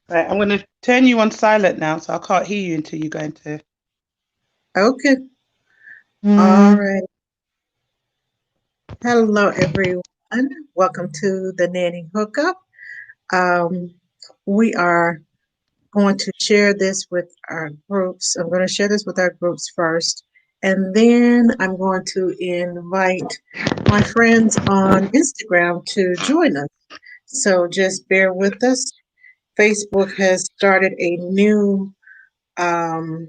Right, I'm going to turn you on silent now, so I can't hear you until you go into. Okay. All Mm. right. Hello, everyone. Welcome to the Nanny Hookup. Um, we are going to share this with our groups. I'm going to share this with our groups first, and then I'm going to invite my friends on Instagram to join us. So just bear with us. Facebook has started um,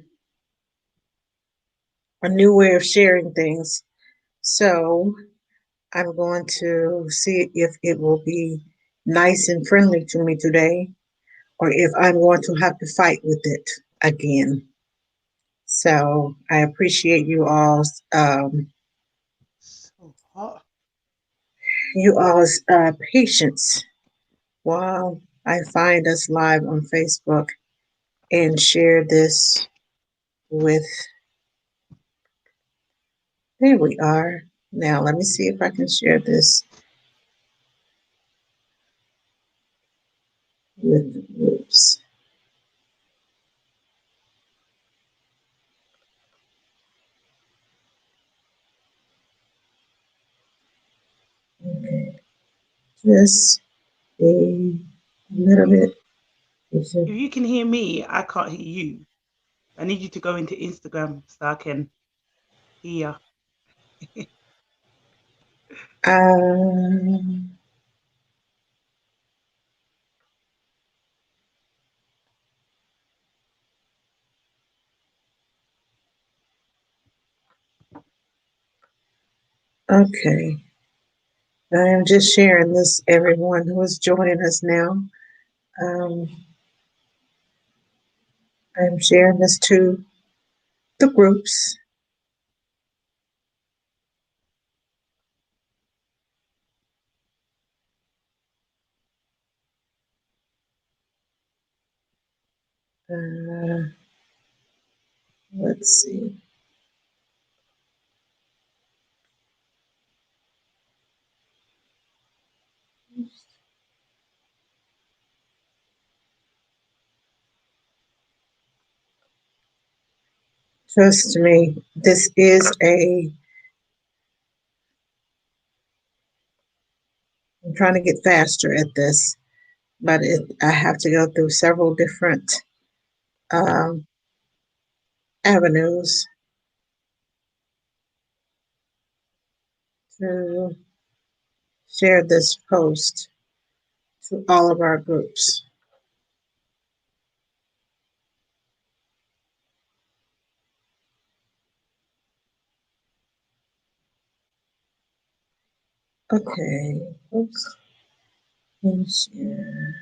a new way of sharing things. So I'm going to see if it will be nice and friendly to me today, or if I'm going to have to fight with it again. So I appreciate So hot. you all's patience while I find us live on Facebook and share this with. There we are. Now let me see if I can share this with the groups. Okay, just a little bit. If you can hear me, I can't hear you. I need you to go into Instagram so I can hear. Um, okay. I am just sharing this, everyone who is joining us now. Um, I'm sharing this to the groups. Uh, let's see. Trust me, this is I'm trying to get faster at this, but I have to go through several different um, avenues to share this post to all of our groups. Okay. Oops. And share.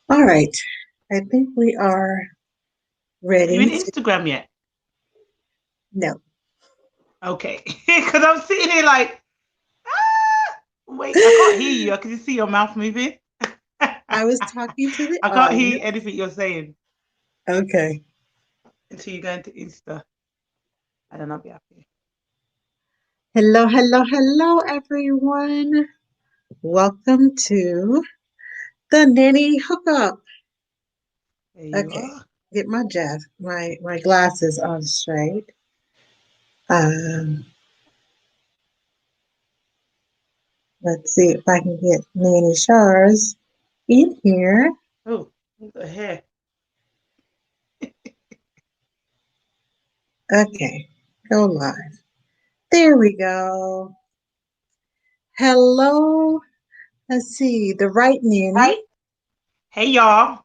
All right. I think we are Are you in ready to. Instagram yet? No, Okay. Because I'm sitting here like, wait, I can't hear you. I can just see your mouth moving. I was talking to the I can't hear audience. anything you're saying Okay. until you go into Insta. And then I'll be happy. Hello, hello, hello, everyone. Welcome to the Nanny Hookup. There you Okay, are. get my glasses on straight. Um, let's see if I can get Nanny Sharz in here. Oh, what the hair. Okay, go live. There we go. Hello. Let's see the right Nanny. Right. Hey, y'all.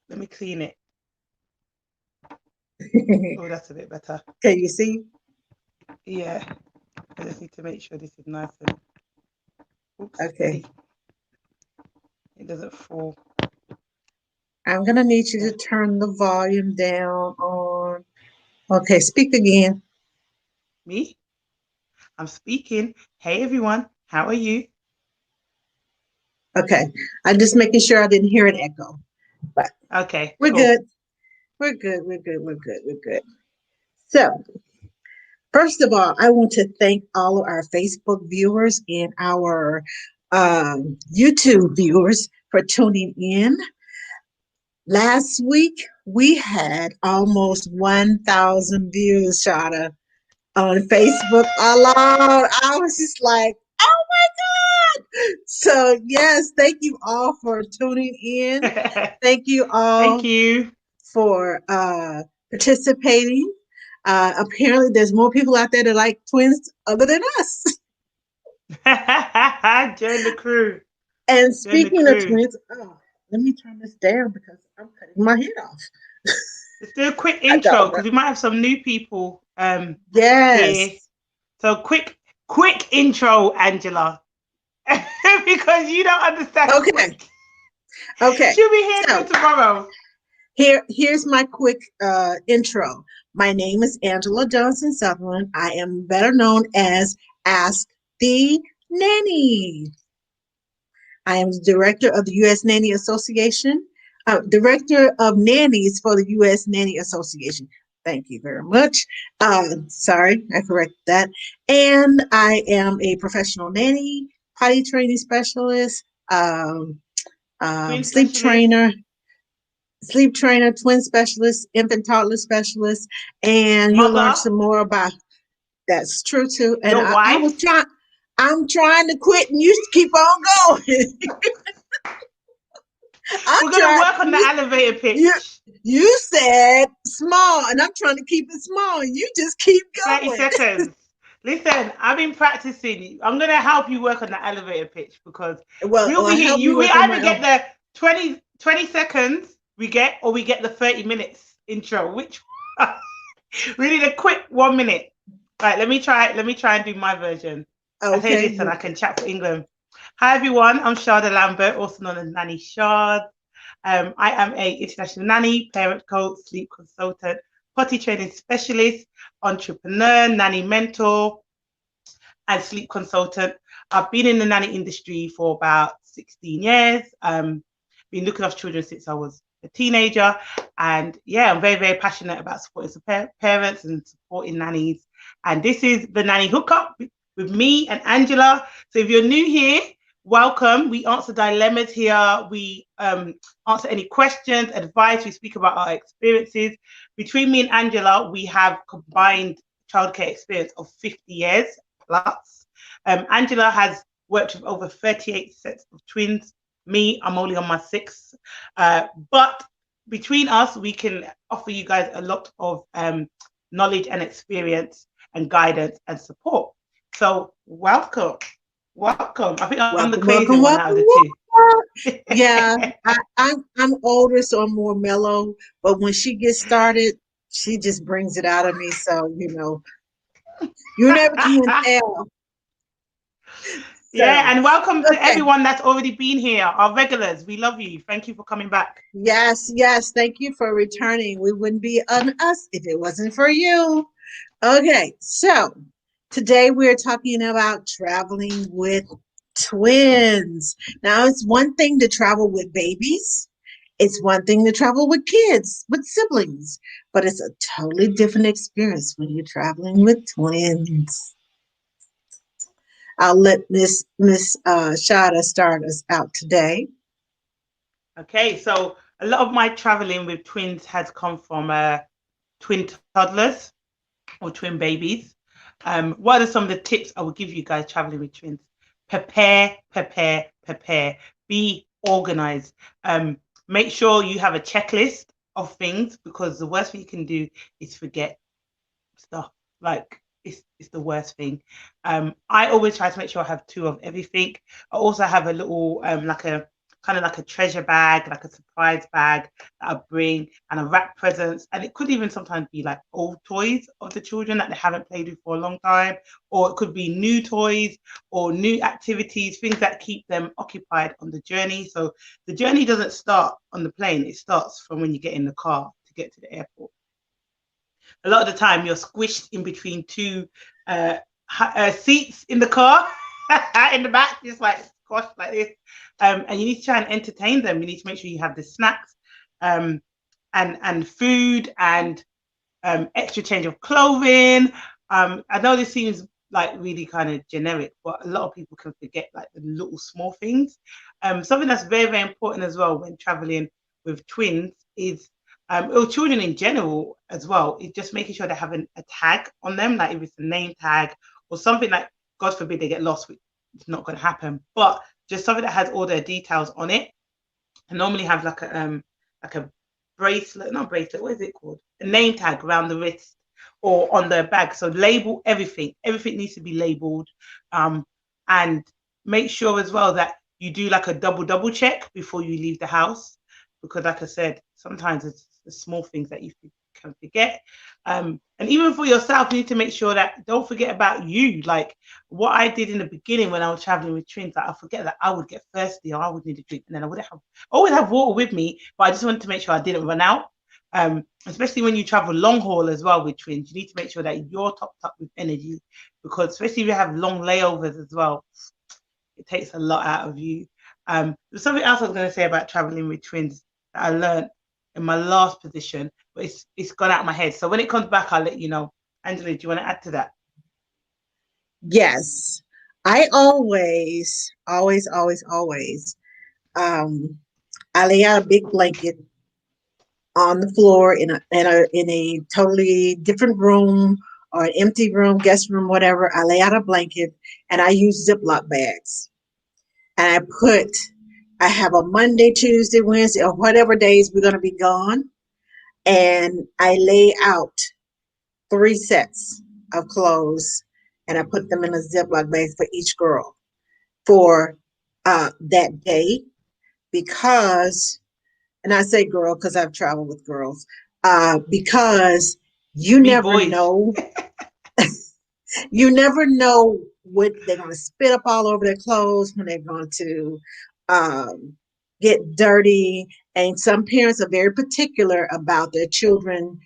Let me clean it. Can Oh, that's a bit better. you see? Yeah. I just need to make sure this is nice and oops, Okay. steady. It doesn't fall. I'm gonna need you Yeah. to turn the volume down on. Okay, speak again. Me? I'm speaking. Hey, everyone. How are you? Okay, I'm just making sure I didn't hear an echo, but Okay, we're cool. good. We're good. We're good. We're good. We're good. So, first of all, I want to thank all of our Facebook viewers and our YouTube viewers for tuning in. Last week, we had almost 1,000 views, Shada, on Facebook alone. I was just like, oh my God. So, yes, thank you all for tuning in. Thank you Thank all you. for participating. Apparently, there's more people out there that like twins other than us. Join the crew. And Join the speaking of crew. twins, oh, let me turn this down because I'm cutting my head off. Let's do a quick I intro don't know. because we might have some new people here. Yes. So quick intro, Angela. Because you don't understand Okay. quick. Okay. She'll be here till So tomorrow. here's my quick intro. My name is Angela Johnson Sutherland. I am better known as Ask the Nanny. I am the director of the U.S. Nanny Association, director of nannies for the U.S. Nanny Association. Thank you very much. Sorry, I corrected that. And I am a professional nanny, potty training specialist, Twin sleep specialist. trainer, twin specialist, infant toddler specialist, and you'll learn Mother. some more about that's true too. And Your wife. I'm trying to quit, and you keep on going. I'm We're gonna trying. work on the elevator You pitch. you said small, and I'm trying to keep it small. And you just keep 30 going. seconds. Listen, I've been practicing. I'm gonna help you work on the elevator pitch because we'll be here. Help me We work on either my get own. the 20 seconds or we get the 30 minutes intro. Which we need a quick 1 minute. Right, let me try and do my version. I say Okay. this and I can chat for England. Hi everyone, I'm Sharda Lambert, also known as Nanny Sharz. I am a international nanny, parent coach, sleep consultant, potty training specialist, entrepreneur, nanny mentor, and sleep consultant. I've been in the nanny industry for about 16 years. Been looking after children since I was a teenager. And yeah, I'm very, very passionate about supporting parents and supporting nannies. And this is the Nanny Hookup with me and Angela. So if you're new here, welcome. We answer dilemmas here. We answer any questions, advice. We speak about our experiences. Between me and Angela, we have combined childcare experience of 50 years plus. Angela has worked with over 38 sets of twins. Me, I'm only on my sixth. But between us, we can offer you guys a lot of knowledge and experience and guidance and support. So welcome. Welcome. I think I'm the Welcome, crazy welcome, one out welcome, of the welcome. two. Yeah, I'm older, so I'm more mellow. But when she gets started, she just brings it out of me. So you never can tell. Yeah, So and welcome to okay. everyone that's already been here, our regulars. We love you. Thank you for coming back. Yes, yes. Thank you for returning. We wouldn't be on us if it wasn't for you. Okay, so today we're talking about traveling with twins. Now, it's one thing to travel with babies, it's one thing to travel with kids, with siblings, but it's a totally different experience when you're traveling with twins. I'll let Miss Shada start us out today. Okay, so a lot of my traveling with twins has come from twin toddlers or twin babies. What are some of the tips I will give you guys traveling with twins? Prepare, prepare, prepare. Be organized. Make sure you have a checklist of things because the worst thing you can do is forget stuff. Like it's the worst thing. I always try to make sure I have two of everything. I also have a little like a kind of like a treasure bag, like a surprise bag that I bring and I wrap presents. And it could even sometimes be like old toys of the children that they haven't played with for a long time, or it could be new toys or new activities, things that keep them occupied on the journey. So the journey doesn't start on the plane, it starts from when you get in the car to get to the airport. A lot of the time you're squished in between two seats in the car in the back, just like squashed like this. And you need to try and entertain them. You need to make sure you have the snacks and food and extra change of clothing. I know this seems like really kind of generic, but a lot of people can forget like the little small things. Something that's very, very important as well when traveling with twins is or children in general as well, is just making sure they have a tag on them, like if it's a name tag or something like, God forbid they get lost, which is not going to happen, but just something that has all their details on it. I normally have like a bracelet, not bracelet, what is it called? A name tag around the wrist or on the bag. So label everything. Everything needs to be labeled. Um, and make sure as well that you do like a double check before you leave the house. Because like I said, sometimes it's the small things that you can forget. And even for yourself, you need to make sure that don't forget about you. Like what I did in the beginning when I was traveling with twins, like I forget that I would get thirsty or I would need a drink, and then I would have always have water with me, but I just wanted to make sure I didn't run out. Especially when you travel long haul as well with twins, you need to make sure that you're topped up with energy, because especially if you have long layovers as well, it takes a lot out of you. There's something else I was going to say about traveling with twins that I learned in my last position, but it's gone out of my head. So when it comes back, I'll let you know. Angela, do you want to add to that? Yes. I always, um, I lay out a big blanket on the floor in a totally different room or an empty room, guest room, whatever. I lay out a blanket and I use Ziploc bags. And I have a Monday, Tuesday, Wednesday, or whatever days we're going to be gone. And I lay out 3 sets of clothes and I put them in a Ziploc bag for each girl for that day, because, and I say girl because I've traveled with girls, because you Me never boys. know, you never know what they're going to spit up all over their clothes, when they're going to um, get dirty. And some parents are very particular about their children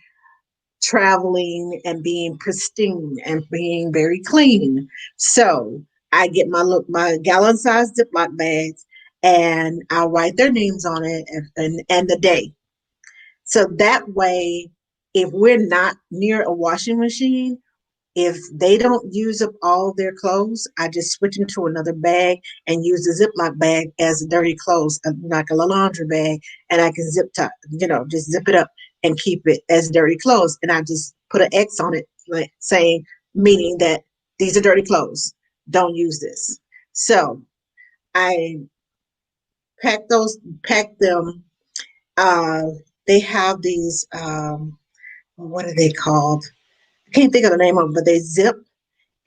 traveling and being pristine and being very clean. So I get my gallon sized Ziploc bags and I'll write their names on it, and the day. So that way, if we're not near a washing machine, if they don't use up all their clothes, I just switch them to another bag and use the Ziploc bag as dirty clothes, like a laundry bag, and I can just zip it up and keep it as dirty clothes. And I just put an X on it, like saying, meaning that these are dirty clothes. Don't use this. So I pack them. Uh, they have these, what are they called? I can't think of the name of them, but they zip,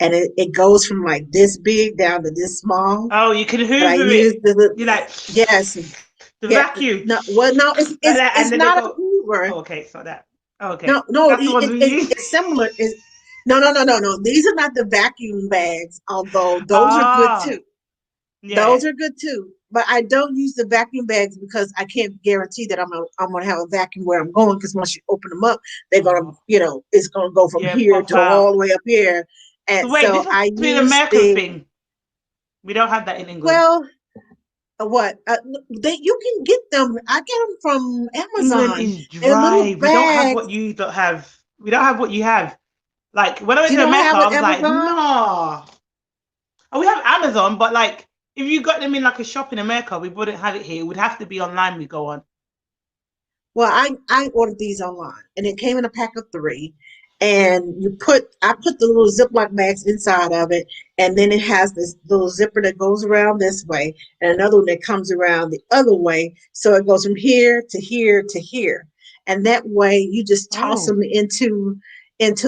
and it goes from like this big down to this small. Oh, you can But I hoover use it. the, You like yes, the yeah, vacuum no, well, no, like that, and it's then they not a go. Hoover. Oh, okay, it's not that. Oh, okay, No, no, that's the ones we use. it's similar. No. These are not the vacuum bags, although those are good Ah, too. yeah. Those are good too. But I don't use the vacuum bags because I can't guarantee that I'm gonna have a vacuum where I'm going. Because once you open them up, they're gonna, Oh, it's gonna go from yeah, here pop to all out. the way up here. So And wait, so this must I be an use American the, thing. We don't have that in England. well, what they you can get them. I get them from England Amazon. is They're little dry. We don't have bags. what you don't have. We don't have what you have. Like when I went You to don't America, have I it was like, Amazon? nah. Oh, we have Amazon, but like if you got them in like a shop in America, we wouldn't have it here. It would have to be online. We go on. Well, I ordered these online, and it came in a pack of three. And I put the little Ziploc bags inside of it, and then it has this little zipper that goes around this way, and another one that comes around the other way. So it goes from here to here to here, and that way you just toss Oh, them into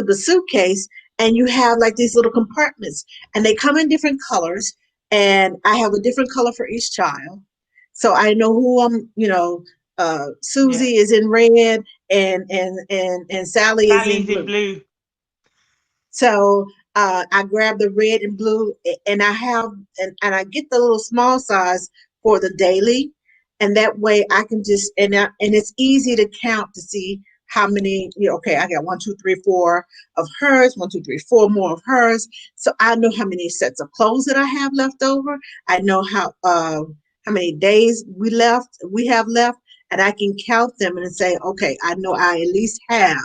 the suitcase, and you have like these little compartments, and they come in different colors, and I have a different color for each child, so I know who yeah. Susie is in red, and Sally is in Sally's in blue. blue. So I grab the red and blue, and and I get the little small size for the daily, and that way I can just, and it's easy to count to see how many. Okay, I got one, two, three, four of hers, one, two, three, four more of hers. So I know how many sets of clothes that I have left over. I know how many days we have left, and I can count them and say, okay, I know I at least have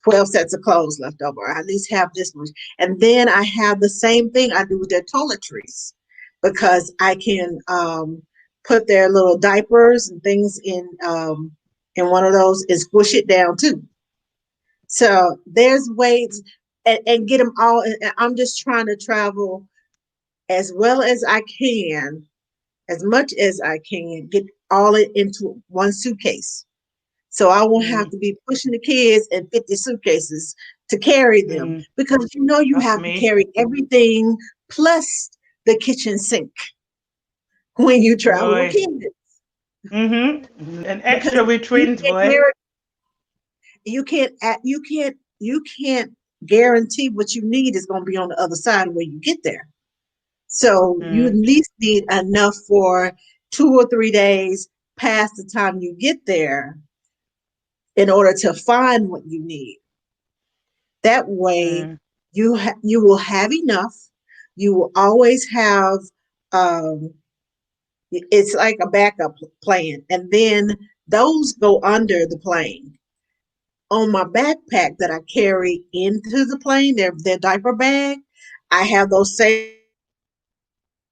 12 sets of clothes left over. I at least have this much. And then I have the same thing I do with their toiletries because I can put their little diapers and things in one of those and squish it down too. So there's ways and get them all. And I'm just trying to travel as well as I can, as much as I can, get all it into one suitcase. So I won't have Mm, to be pushing the kids and 50 suitcases to carry them mm, because you know you that's have to me. carry everything plus the kitchen sink when you travel with Boy. kids An because extra with you twins, can't boy. you can't guarantee what you need is going to be on the other side when you get there. So you at Mm, least need enough for 2 or 3 days past the time you get there in order to find what you need. That way, mm, you will have enough. You will always have. Um, it's like a backup plan, and then those go under the plane. On my backpack that I carry into the plane, their diaper bag, I have those same little. So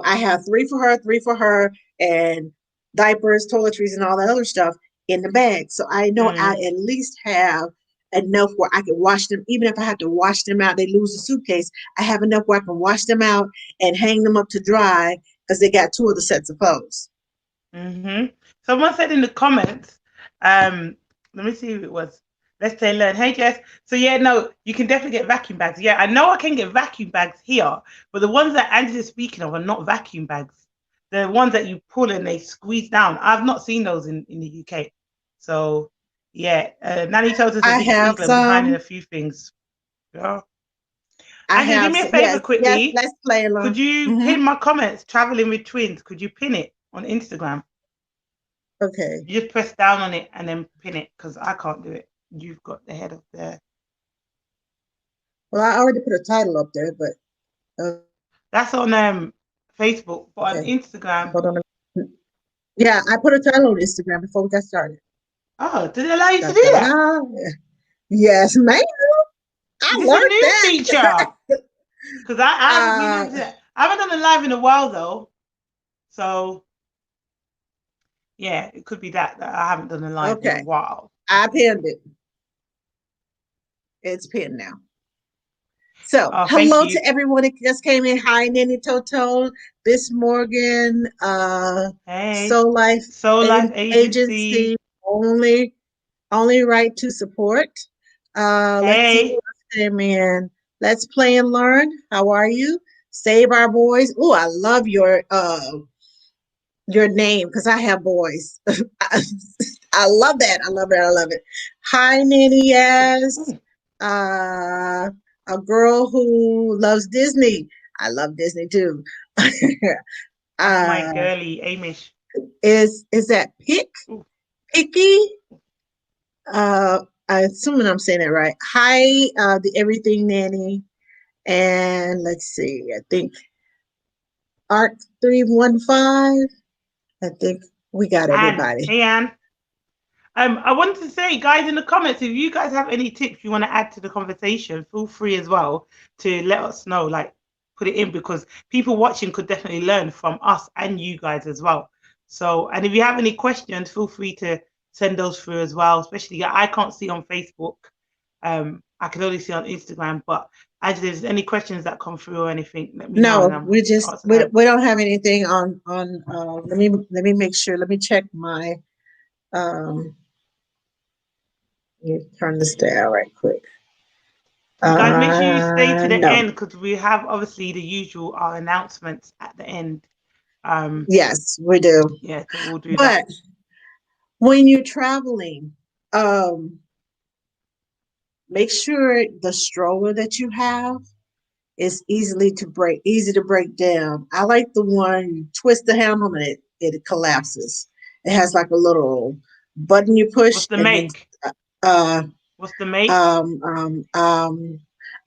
I have three for her, and diapers, toiletries, and all that other stuff in the bag. So I know I mm, at least have enough where I can wash them. Even if I have to wash them out, they lose the suitcase. I have enough where I can wash them out and hang them up to dry because they got two of the sets of clothes. mm-hmm. Someone said in the comments, let me see who it was. Let's say learn. Hey Jess. So yeah, no, you can definitely get vacuum bags. Yeah, I know I can get vacuum bags here, but the ones that Angela's speaking of are not vacuum bags. The ones that you pull and they squeeze down. I've not seen those in the UK. So yeah, Nanny tells us a I big have England behind in a some. few things. Yeah. I Angela, do have me a some. favor Yes, yes. quickly. Let's play Could along. you Hmm. pin my comments, traveling with twins? Could you pin it on Instagram? Okay. You just press down on it and then pin it because I can't do it. You've got the head of the. Well, I already put a title up there, but That's on Facebook, but on okay. Instagram. Hold on. Yeah, I put a title on Instagram before we got started. Oh, did it allow you Da, to do da, da, that? da. Yes, ma'am. I Is this a learned new that. feature? Because I haven't been uh, able to. I haven't done a live in a while though, so yeah, it could be that I haven't done a live in a okay. while. I pinned it. It's pinned now. So, Oh, thank hello you. to everyone that just came in. Hi, Nanny Toto, Miss Morgan, Hey, Soul Life Soul Life Agency. Agency, only only right to support. Let's see who Hey, else came in. Let's play and learn. How are you? Save our boys. Oh, I love your name because I have boys. I love that. I love it. I love it. Hi, Nanny. Yes. ooh, Uh, a girl who loves Disney. I love Disney too. that's my uh, girly Amish. is that Ooh, Picky? I assuming I'm saying it right. Hi, the Everything Nanny, and let's see. I think Arc 315. I think we got Anne. everybody. Hey, Anne. I wanted to say, guys, in the comments, if you guys have any tips you want to add to the conversation, feel free as well to let us know. Like, put it in because people watching could definitely learn from us and you guys as well. So, and if you have any questions, feel free to send those through as well. Especially, yeah, I can't see on Facebook. I can only see on Instagram. But actually, if there's any questions that come through or anything, let me know and No, I'm we happy to just answer them. we don't have anything on. Let me make sure. Let me check my. Um, Let me turn this down right quick. And guys, make sure you stay to the No. end because we have obviously the usual our announcements at the end. Um, Yes, we do. yeah, so we'll do that. But when you're traveling, um, make sure the stroller that you have is easy to break down. I like the one you twist the handle and it collapses. It has like a little button you push What's the and then make? uh What's the make? um um um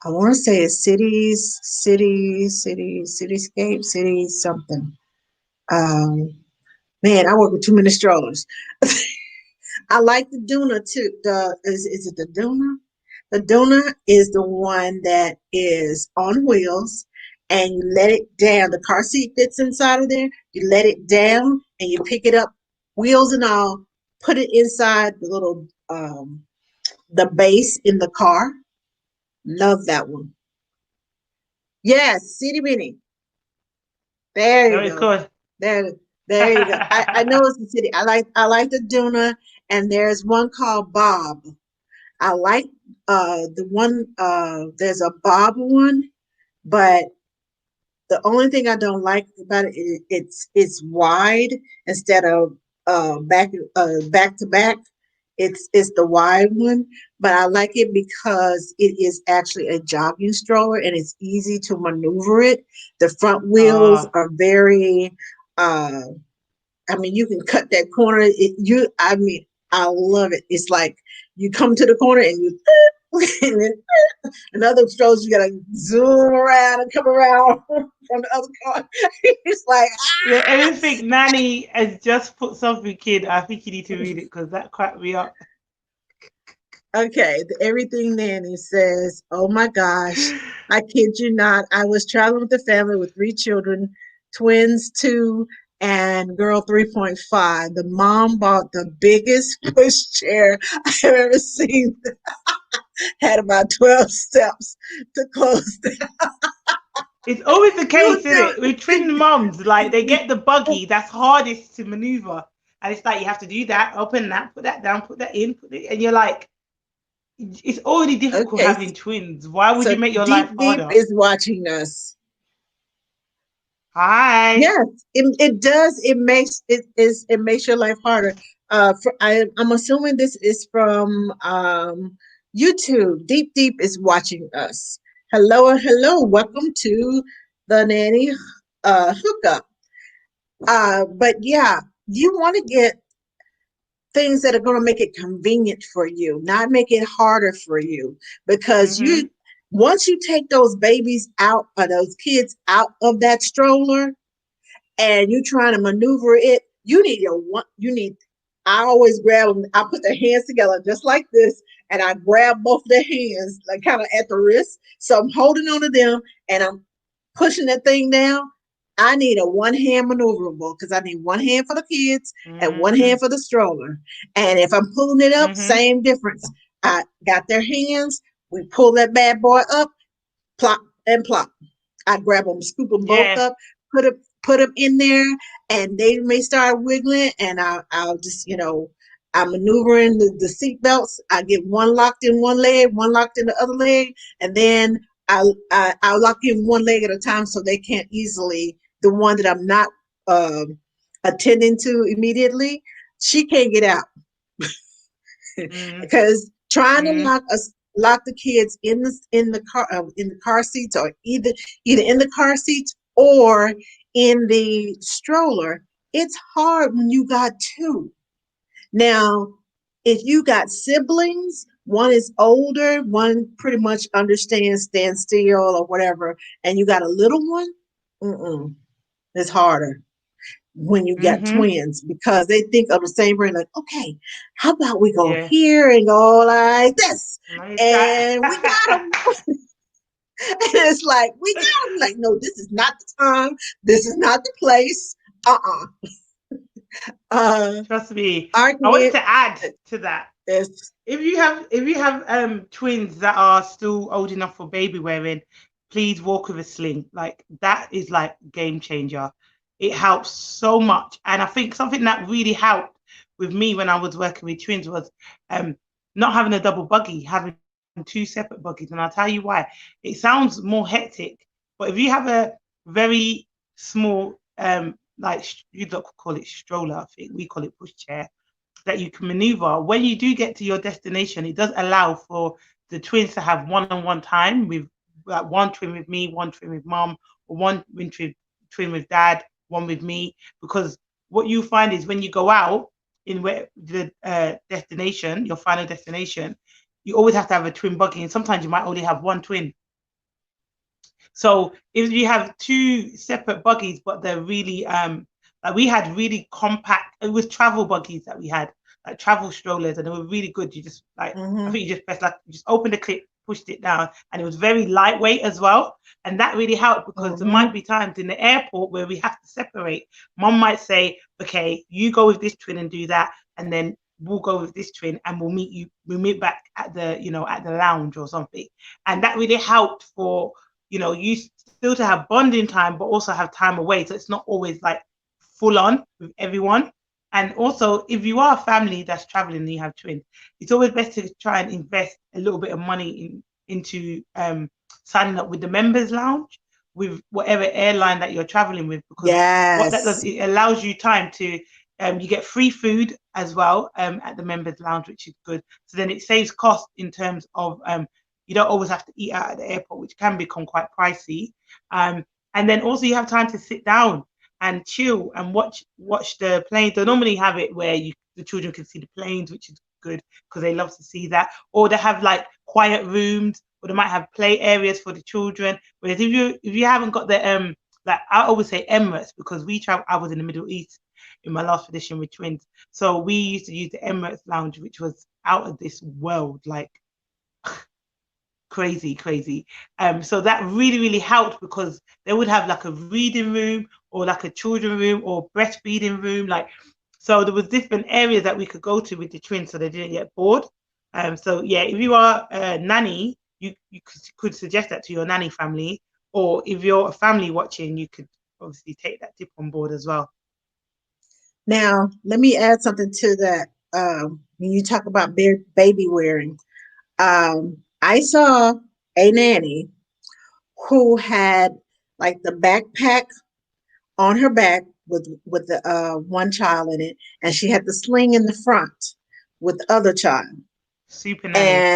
I want to say it's cityscape, city something. Um Man, I work with too many strollers. I like the Duna too. Is it the Duna? The Duna is the one that is on wheels, and you let it down. The car seat fits inside of there. You let it down, and you pick it up, wheels and all. Put it inside the little the base in the car. Love that one. Yes, City Mini. There you Very go. good. There, there you go. I know it's the city. I like the Duna, and there's one called Bob. I like the one there's a Bob one, but the only thing I don't like about it is it's wide instead of back to back. It's the wide one, but I like it because it is actually a jogging stroller and it's easy to maneuver it. The front wheels Oh, are very uh I mean, you can cut that corner. I mean, I love it. It's like you come to the corner and you, and then another strolls, you gotta zoom around and come around from the other car. It's like, yeah, everything Nanny has just put something in. I think you need to read it because that cracked me up. okay, everything Nanny says. Oh my gosh, I kid you not. I was traveling with a family with three children, twins, two, and girl 3.5. The mom bought the biggest pushchair I've ever seen. Had about 12 steps to close the It's always the we were case, isn't it? With twin moms, like they get the buggy that's hardest to maneuver. And it's like you have to do that, open that, put that down, put that in, put it, and you're like, it's already difficult okay. having twins. Why would So you make your life Deep harder? is watching us. Hi. Yes, it does. It makes your life harder. I'm assuming this is from YouTube. Deep is watching us. Hello and hello. Welcome to the Nanny Hookup. But yeah, you want to get things that are going to make it convenient for you, not make it harder for you. Because Mm-hmm. once you take those babies out or those kids out of that stroller and you're trying to maneuver it, I always grab them. I put their hands together just like this, and I grab both their hands, like kind of at the wrist. So I'm holding on to them and I'm pushing that thing down. I need a one hand maneuverable because I need one hand for the kids and one Mm-hmm. hand for the stroller. And if I'm pulling it up, Mm-hmm. same difference. I got their hands. We pull that bad boy up, plop and plop. I grab them, scoop them both Yeah. up, put them in there, and they may start wiggling, and I'll just I'm maneuvering the seat belts. I get one locked in one leg, one locked in the other leg, and then I'll lock in one leg at a time so they can't easily. The one that I'm not attending to immediately, she can't get out Mm-hmm. because trying to Mm-hmm. lock the kids in the car seats or either in the car seats or in the stroller, it's hard when you got two. Now if you got siblings, one is older, one pretty much understands stand still or whatever, and you got a little one, mm-mm, it's harder when you got Mm-hmm. twins because they think of the same brain, like, okay, how about we go Yeah. here and go like this? Nice that. And we got them. And it's like, we got them. Like, no, this is not the time. This is not the place. Uh-uh. Uh, Trust me. our I wanted kid to add to that. is, If you have twins that are still old enough for baby wearing, please walk with a sling. Like that is like game changer. It helps so much. And I think something that really helped with me when I was working with twins was um not having a double buggy, having two separate buggies. And I'll tell you why. It sounds more hectic, but if you have a very small you don't call it stroller, I think we call it pushchair that you can maneuver. When you do get to your destination, it does allow for the twins to have one-on-one time with like one twin with me, one twin with mom, or one twin with dad, one with me. Because what you find is when you go out in where the destination, your final destination, you always have to have a twin buggy, and sometimes you might only have one twin. So if you have two separate buggies, but they're really like we had really compact, it was travel buggies that we had. like travel strollers, and they were really good. You just like, I Mm-hmm. think you just pressed like, you just opened the clip, pushed it down, and it was very lightweight as well. And that really helped because there might Mm-hmm. be times in the airport where we have to separate. Mom might say, okay, you go with this twin and do that, and then we'll go with this twin and we'll meet back at the, at the lounge or something. And that really helped for, you still to have bonding time, but also have time away. So it's not always like full on with everyone. And also, if you are a family that's traveling and you have twins, it's always best to try and invest a little bit of money into signing up with the members lounge with whatever airline that you're traveling with, because what that does, Yes. it allows you time to you get free food as well at the members lounge, which is good. So then it saves cost in terms of you don't always have to eat out at the airport, which can become quite pricey. Um, and then also you have time to sit down and chill and watch the planes. They normally have it where the children can see the planes, which is good because they love to see that. Or they have like quiet rooms, or they might have play areas for the children. Whereas if you haven't got the like I always say Emirates, because I was in the Middle East in my last edition with twins, so we used to use the Emirates lounge, which was out of this world, like crazy, crazy. So that really, really helped because they would have like a reading room or like a children room or breastfeeding room. Like, so there was different areas that we could go to with the twins so they didn't get bored. So yeah, if you are a nanny, you could suggest that to your nanny family, or if you're a family watching, you could obviously take that tip on board as well. Now, let me add something to that. When you talk about baby wearing, I saw a nanny who had like the backpack on her back with the one child in it, and she had the sling in the front with the other child, Super nanny.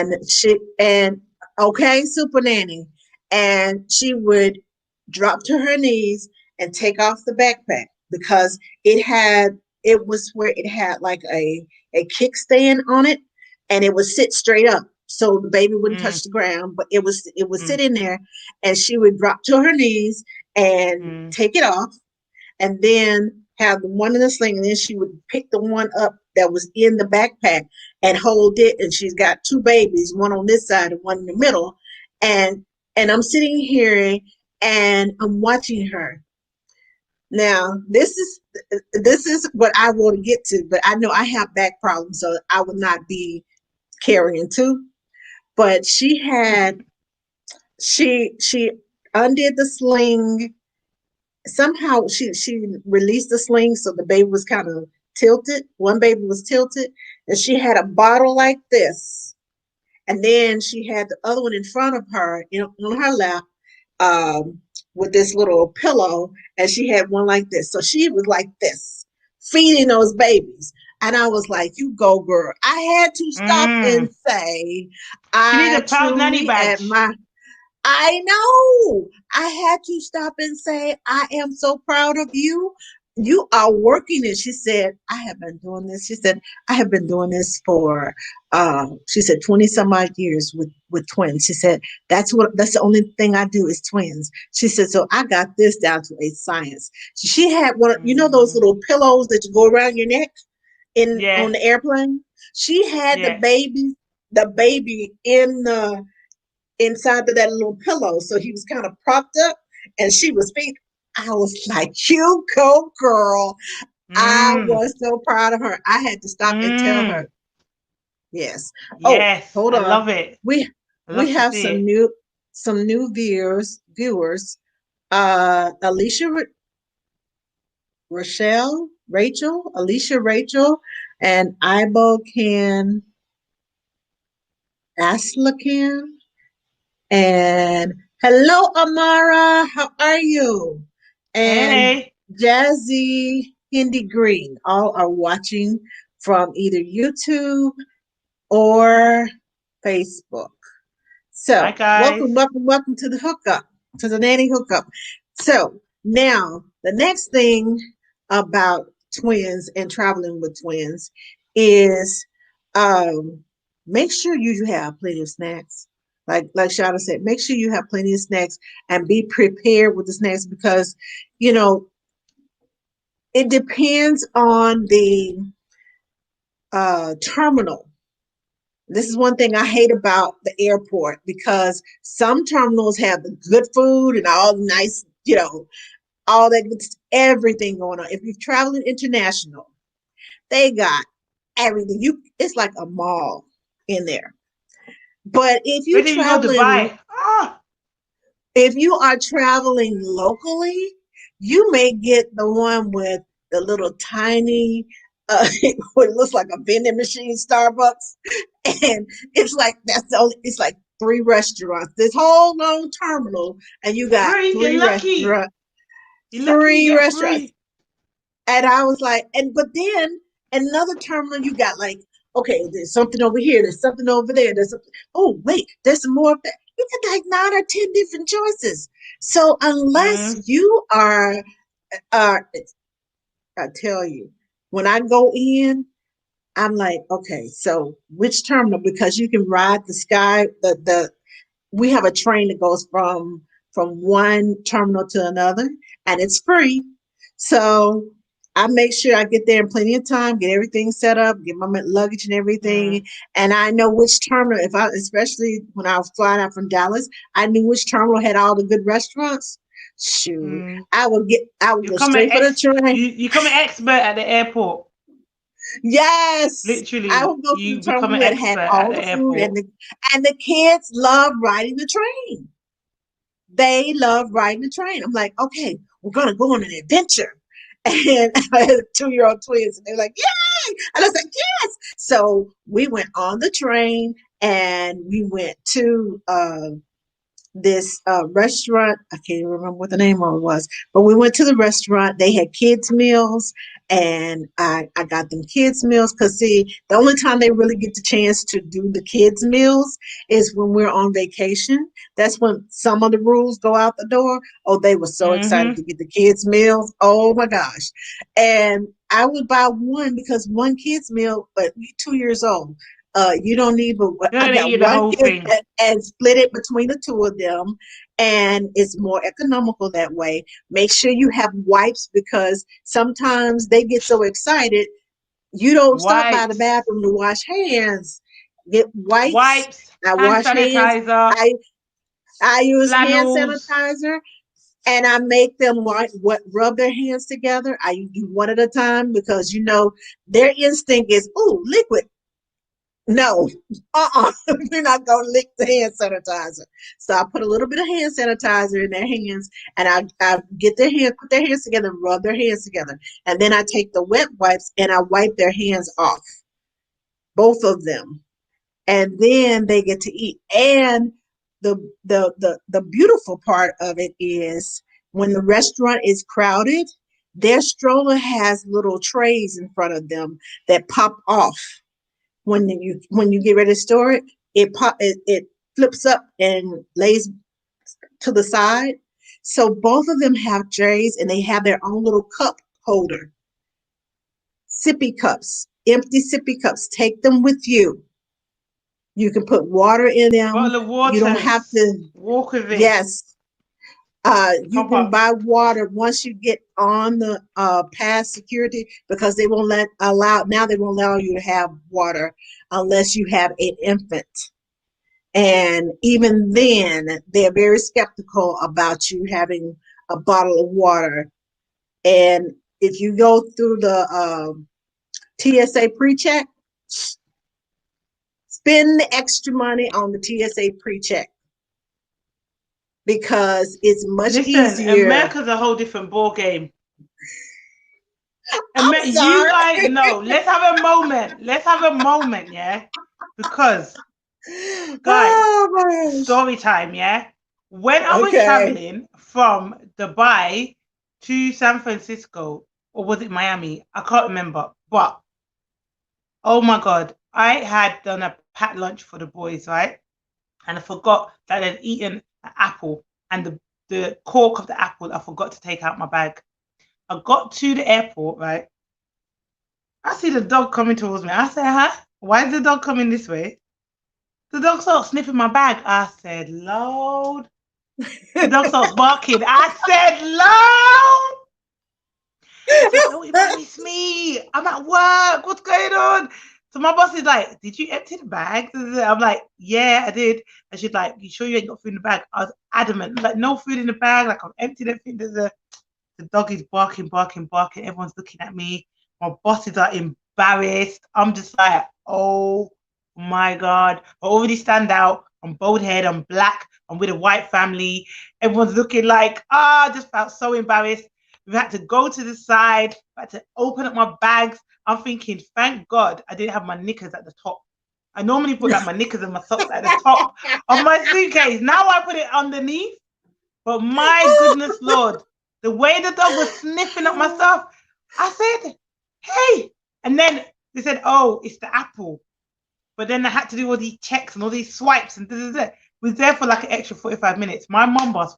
and okay, super nanny, and she would drop to her knees and take off the backpack because it was where it had like a kickstand on it, and it would sit straight up so the baby wouldn't Mm, touch the ground, but it would mm, sit in there, and she would drop to her knees and mm, take it off, and then have the one in the sling, and then she would pick the one up that was in the backpack and hold it. And she's got two babies, one on this side and one in the middle. And I'm sitting here and I'm watching her. Now, this is what I want to get to, but I know I have back problems, so I would not be carrying two. But she undid the sling. Somehow she released the sling so the baby was kind of tilted. One baby was tilted, and she had a bottle like this, and then she had the other one in front of her, on her lap, with this little pillow, and she had one like this. So she was like this, feeding those babies. And I was like, "You go, girl." I had to stop and mm. say, She needs "I a proud nanny truly badge. admire." I know. I had to stop and say, "I am so proud of you. You are working it." She said, "I have been doing this." She said, "I have been doing this for," she said, 20 some odd years with twins. She said, that's the only thing I do is twins. She said, "So I got this down to a science." She had those Mm. little pillows that you go around your neck on Yeah, the airplane. She had yeah. the baby in the inside of that little pillow. So he was kind of propped up and she was feet. I was like, "You go, girl." I Mm, was so proud of her. I had to stop and tell mm. her, yes. Oh, Yes, hold I on. love it. We I we love to have see some it. new viewers. Alicia Alicia Rachel, and Ibo can Aslakan. And hello, Amara. How are you? And Hey, Jazzy Hindi Green. All are watching from either YouTube or Facebook. hi So, welcome, guys. welcome, welcome to the hookup, to the nanny hookup. So, now the next thing about twins and traveling with twins is um, make sure you have plenty of snacks. Like Shada said, make sure you have plenty of snacks and be prepared with the snacks because you know it depends on terminal. This is one thing I hate about the airport because some terminals have the good food and all the nice, all that everything going on. If you're traveling international, they got everything. It's like a mall in there. But Where did you go, Dubai? Ah, if you are traveling locally, you may get the one with the little tiny, what looks like a vending machine, Starbucks, and it's like it's like three restaurants. This whole long terminal, and you got free. You're lucky. You're lucky you three get restaurants. free. And I was like, but then another terminal, you got like, okay, there's something over here, there's something over there, there's something, oh wait, there's some more of that. You got like 9 or 10 different choices. So unless Mm, you are, uh, I tell you, when I go in, I'm like, okay, so which terminal? Because you can ride the sky, the we have a train that goes from one terminal to another, and it's free. So I make sure I get there in plenty of time, get everything set up, get my luggage and everything, mm, and I know which terminal. If I, especially when I was flying out from Dallas, I knew which terminal had all the good restaurants. Shoot, mm. I would You go come an straight for the train. you come an expert at the airport. Yes, I Literally, would go to the you become terminal an that had expert at all the the food, airport. and the kids love riding the train. They love riding the train. I'm like, okay, we're gonna go on an adventure. And I had 2-year-old twins, and they're like, yay! And I was like, yes. So we went on the train, and we went to this restaurant. I can't even remember what the name of it was, but we went to the restaurant. They had kids meals, and I got them kids meals because see, the only time they really get the chance to do the kids meals is when we're on vacation. That's when some of the rules go out the door. Oh, they were so excited Mm-hmm. to get the kids meals. Oh my gosh. And I would buy one because one kids meal, but 2 years old. You don't need but You're I gonna got eat the one whole kid thing. and split it between the two of them, and it's more economical that way. Make sure you have wipes because sometimes they get so excited you don't stop by the Wipes, bathroom to wash hands. Get wipes. wipes, I hand wash hands. sanitizer, I I use hand flannels. sanitizer, and I make them rub their hands together. I do one at a time because their instinct is, ooh, liquid. No, we're not gonna lick the hand sanitizer. So I put a little bit of hand sanitizer in their hands, and I get their hand, put their hands together, rub their hands together, and then I take the wet wipes and I wipe their hands off, both of them, and then they get to eat. And the beautiful part of it is when the restaurant is crowded, their stroller has little trays in front of them that pop off when you get ready to store it. It flips up and lays to the side. So both of them have trays and they have their own little cup holder. Sippy cups, empty sippy cups. Take them with you. You can put water in them. Bottle of You don't have waters. to. Walk with it. Yes, you Top can up. buy water once you get on the past security because they won't they won't allow you to have water unless you have an infant. And even then, they're very skeptical about you having a bottle of water. And if you go through the TSA pre-check, spend the extra money on the TSA pre-check because it's much Listen, easier. America's a whole different ball game. I'm You sorry. guys know. Let's have a moment. Let's have a moment, yeah? Because, guys, Oh my gosh. story time, yeah? When I was Okay. traveling from Dubai to San Francisco, or was it Miami? I can't remember. But, oh my God, I had done a packed lunch for the boys, right? And I forgot that I'd eaten an apple and the cork of the apple, I forgot to take out my bag. I got to the airport, right? I see the dog coming towards me. I said, huh? Why is the dog coming this way? The dog starts sniffing my bag. I said, Lord. The dog starts barking. I said, Lord. I said, don't embarrass me. I'm at work. What's going on? So my boss is like, did you empty the bag? I'm like, yeah, I did. And she's like, you sure you ain't got food in the bag? I was adamant, like, no food in the bag. Like, I've emptied everything. The dog is barking, barking, barking. Everyone's looking at me. My bosses are embarrassed. I'm just like, oh my God. I already stand out. I'm bald head. I'm black. I'm with a white family. Everyone's looking like, I just felt so embarrassed. We had to go to the side. I had to open up my bags. I'm thinking, thank God I didn't have my knickers at the top. I normally put like my knickers and my socks at the top of my suitcase. Now I put it underneath. But my goodness, Lord, the way the dog was sniffing at my stuff, I said, hey. And then they said, oh, it's the apple. But then I had to do all these checks and all these swipes and da. Was there for like an extra 45 minutes. My mum boss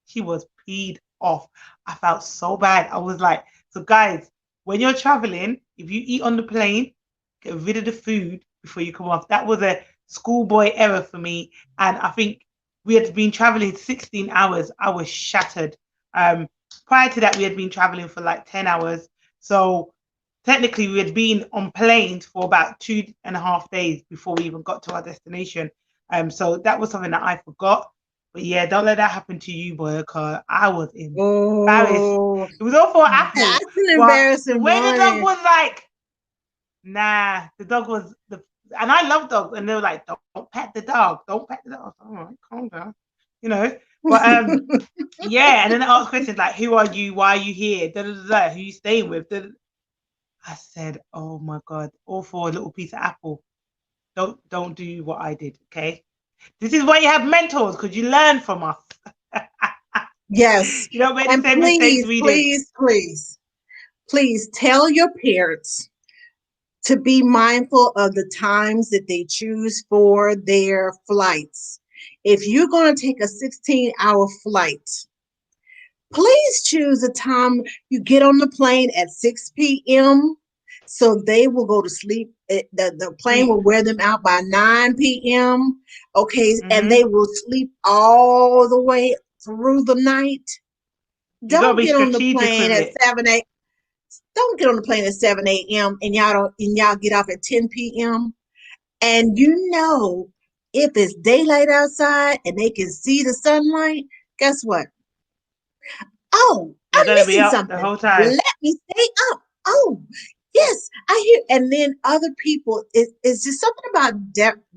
she was peed off. I felt so bad. I was like, so guys, when you're traveling, if you eat on the plane, get rid of the food before you come off. That was a schoolboy error for me. And I think we had been traveling 16 hours. I was shattered. Prior to that, we had been traveling for like 10 hours. So technically, we had been on planes for about 2.5 days before we even got to our destination. So that was something that I forgot. But yeah, don't let that happen to you, boy, because I was embarrassed. Oh, It was all for Apple. that's an But the embarrassing way the dog morning. was like, nah, the dog was and I love dogs, and they were like, don't pet the dog, don't pet the dog. All right, calm down, you know. But yeah, and then they asked questions like, who are you? Why are you here? Da, da, da, da. Who you staying with? Da, da. I said, oh my God, all for a little piece of apple. Don't do what I did, okay? This is why you have mentors, because you learn from us. Yes. You don't make the And same mistakes please, we did. please, please, please tell your parents to be mindful of the times that they choose for their flights. If you're going to take a 16-hour flight, please choose a time you get on the plane at 6 p.m. so they will go to sleep. The plane Sleep. will wear them out by 9 p.m. Okay, and Mm-hmm. they will sleep all the way through the night. You gotta Don't be get on the strategic plane with at it. 7 don't get on the plane at 7 a.m. and y'all get off at 10 p.m. And if it's daylight outside and they can see the sunlight, guess what? Oh, You're I'm gonna be missing up the something. whole time. Let me stay up. Oh, yes, I hear. And then other people, it's just something about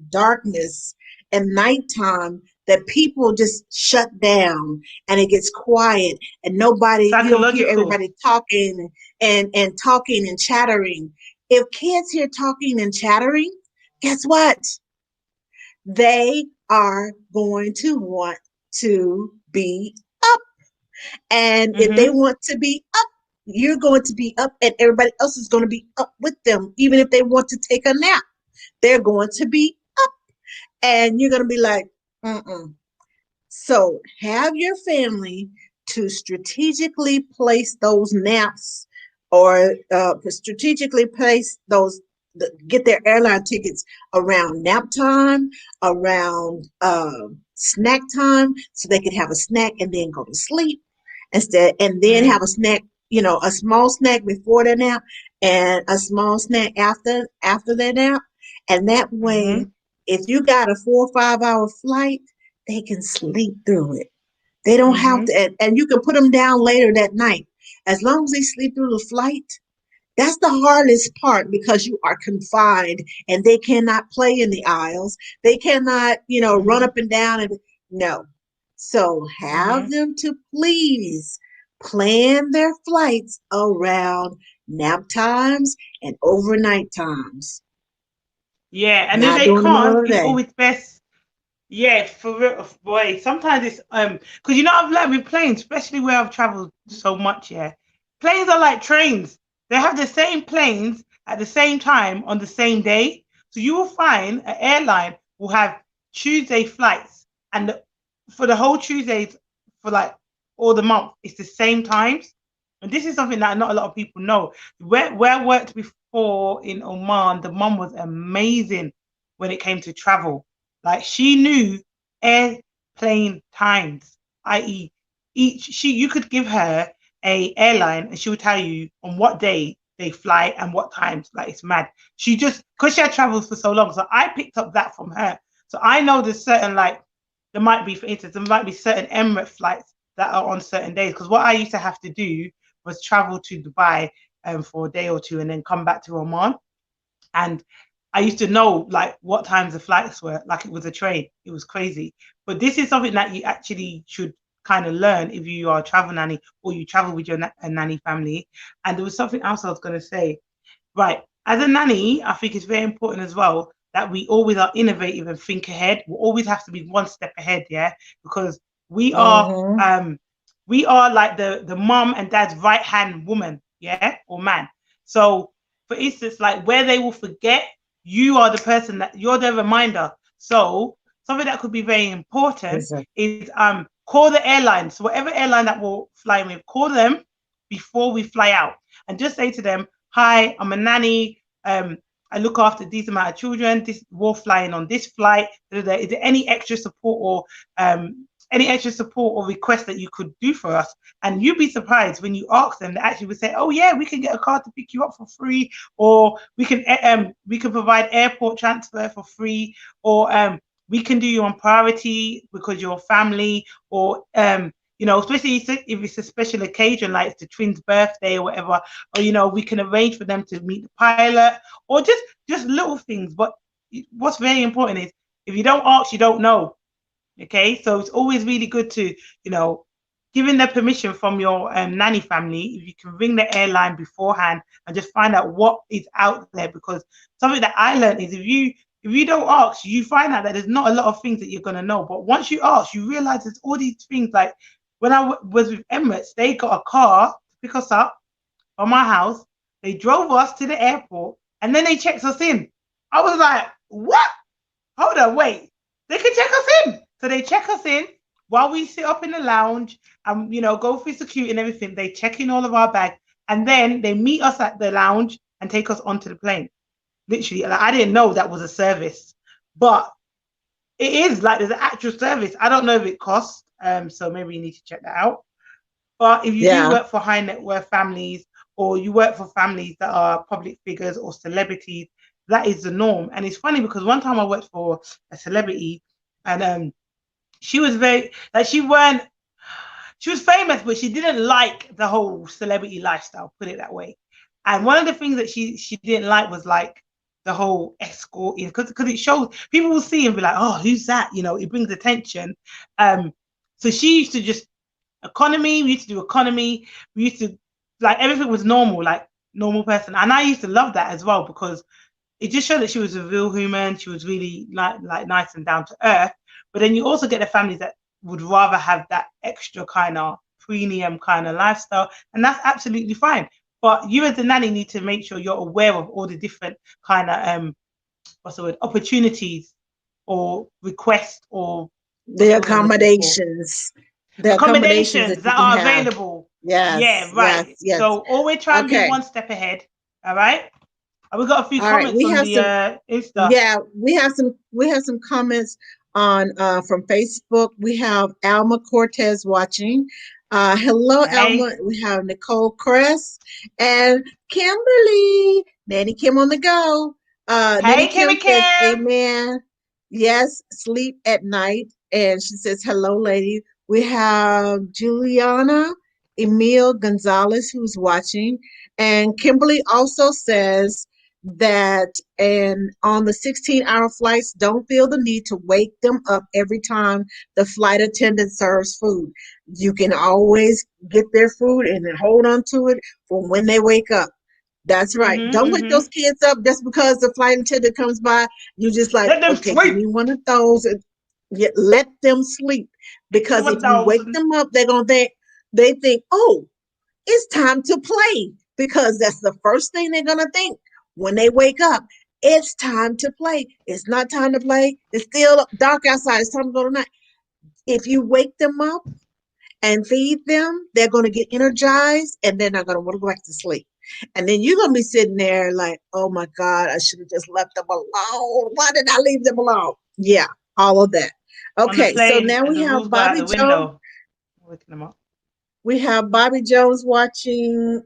darkness and nighttime that people just shut down and it gets quiet and nobody, you don't hear Psychological. everybody talking and talking and chattering. If kids hear talking and chattering, guess what? They are going to want to be up. And if they Mm-hmm. want to be up, you're going to be up, and everybody else is going to be up with them. Even if they want to take a nap, they're going to be up, and you're going to be like, mm-mm. So have your family to strategically place those naps or strategically place get their airline tickets around nap time, around snack time, so they can have a snack and then go to sleep instead, and then Mm-hmm. have a snack, a small snack before their nap and a small snack after their nap. And that Mm-hmm. way, if you got a 4 or 5 hour flight, they can sleep through it. They don't have Mm-hmm. to, and you can put them down later that night. As long as they sleep through the flight, that's the hardest part because you are confined and they cannot play in the aisles. They cannot, run Mm-hmm. up and down and no. So have Mm-hmm. them to please plan their flights around nap times and overnight times. Yeah, and if Not they during the middle can't, of the it's day. always best. Yeah, for real, boy. Sometimes it's because I've learned with planes, especially where I've traveled so much. Yeah, planes are like trains. They have the same planes at the same time on the same day. So you will find an airline will have Tuesday flights, and for the whole Tuesdays for like all the month, it's the same times. And this is something that not a lot of people know. Where I worked before in Oman, the mum was amazing when it came to travel. Like she knew airplane times, i.e., each you could give her a airline and she would tell you on what day they fly and what times. Like it's mad. She just because she had traveled for so long, so I picked up that from her. So I know there's certain like there might be, for instance, there might be certain Emirate flights that are on certain days. Because what I used to have to do was travel to Dubai for a day or two and then come back to Oman. And I used to know like what times the flights were, like it was a train. It was crazy. But this is something that you actually should kind of learn if you are a travel nanny or you travel with your nanny family. And there was something else I was going to say. Right. As a nanny, I think it's very important as well that we always are innovative and think ahead. We always have to be one step ahead, yeah, because we are Mm-hmm. um we are like the mom and dad's right hand woman, yeah, or man. So for instance, like where they will forget, you are the person that you're the reminder. So something that could be very important Exactly. is call the airlines, so whatever airline that we're flying with, call them before we fly out and just say to them, hi, I'm a nanny. I look after these amount of children. We're flying on this flight. Is there any extra support or request that you could do for us? And you'd be surprised when you ask them. They actually would say, "Oh yeah, we can get a car to pick you up for free, or we can provide airport transfer for free, or we can do you on priority because you're a family, or especially if it's a special occasion like it's the twins' birthday or whatever, or we can arrange for them to meet the pilot, or just little things. But what's very important is if you don't ask, you don't know. Okay, so it's always really good to giving the permission from your nanny family. If you can ring the airline beforehand and just find out what is out there, because something that I learned is if you don't ask, you find out that there's not a lot of things that you're going to know. But once you ask, you realize there's all these things. Like when I was with Emirates, they got a car to pick us up from my house. They drove us to the airport and then they checked us in. I was like, what? Hold on, wait. They can check us in. So they check us in while we sit up in the lounge and go through security and everything. They check in all of our bags and then they meet us at the lounge and take us onto the plane. Literally, like, I didn't know that was a service, but it is like there's an actual service. I don't know if it costs, so maybe you need to check that out. But if you do Yeah. work for high net worth families or you work for families that are public figures or celebrities, that is the norm. And it's funny because one time I worked for a celebrity and she was very like she was famous, but she didn't like the whole celebrity lifestyle, put it that way. And one of the things that she didn't like was like the whole escorting, because it shows people will see and be like, oh, who's that? It brings attention. So she used to just economy. We used to do economy. We used to like everything was normal, like normal person. And I used to love that as well because it just showed that she was a real human. She was really like nice and down to earth. But then you also get the families that would rather have that extra kind of premium kind of lifestyle, and that's absolutely fine. But you as a nanny need to make sure you're aware of all the different kind of what's the word, opportunities or requests or what's The the word I'm looking for, accommodations. The accommodations that accommodations you that can are have. available. Yes, Yeah, yes, right. yes. So always try and be Okay. one step ahead. All right. And we got a few All right. comments We on have the some Insta. Yeah, we have some comments on from Facebook. We have Alma Cortez watching. Hello, Alma. Hey, We have Nicole Cress and Kimberly. Nanny Kim on the go. Nanny hey, Kim Kimmy says, Kim. "Amen. Yes, sleep at night." And she says, "Hello, lady." We have Juliana Emil Gonzalez who's watching, and Kimberly also says that and on the 16-hour flights, don't feel the need to wake them up every time the flight attendant serves food. You can always get their food and then hold on to it for when they wake up. That's right. Mhm, Don't wake those mhm. kids up just because the flight attendant comes by. You just like, Let them okay, give sleep. me one of those and let them sleep. Because if you wake 1,000. them up, they think, oh, it's time to play, because that's the first thing they're gonna think when they wake up. It's time to play. It's not time to play. It's still dark outside. It's time to go to night. If you wake them up and feed them, they're gonna get energized and they're not gonna want to go back to sleep. And then you're gonna be sitting there like, oh my God, I should have just left them alone. Why did I leave them alone? Yeah, all of that. On the Okay, so plane now and we the have rules go out Bobby the Jones. window. Waking them up. We have Bobby Jones watching.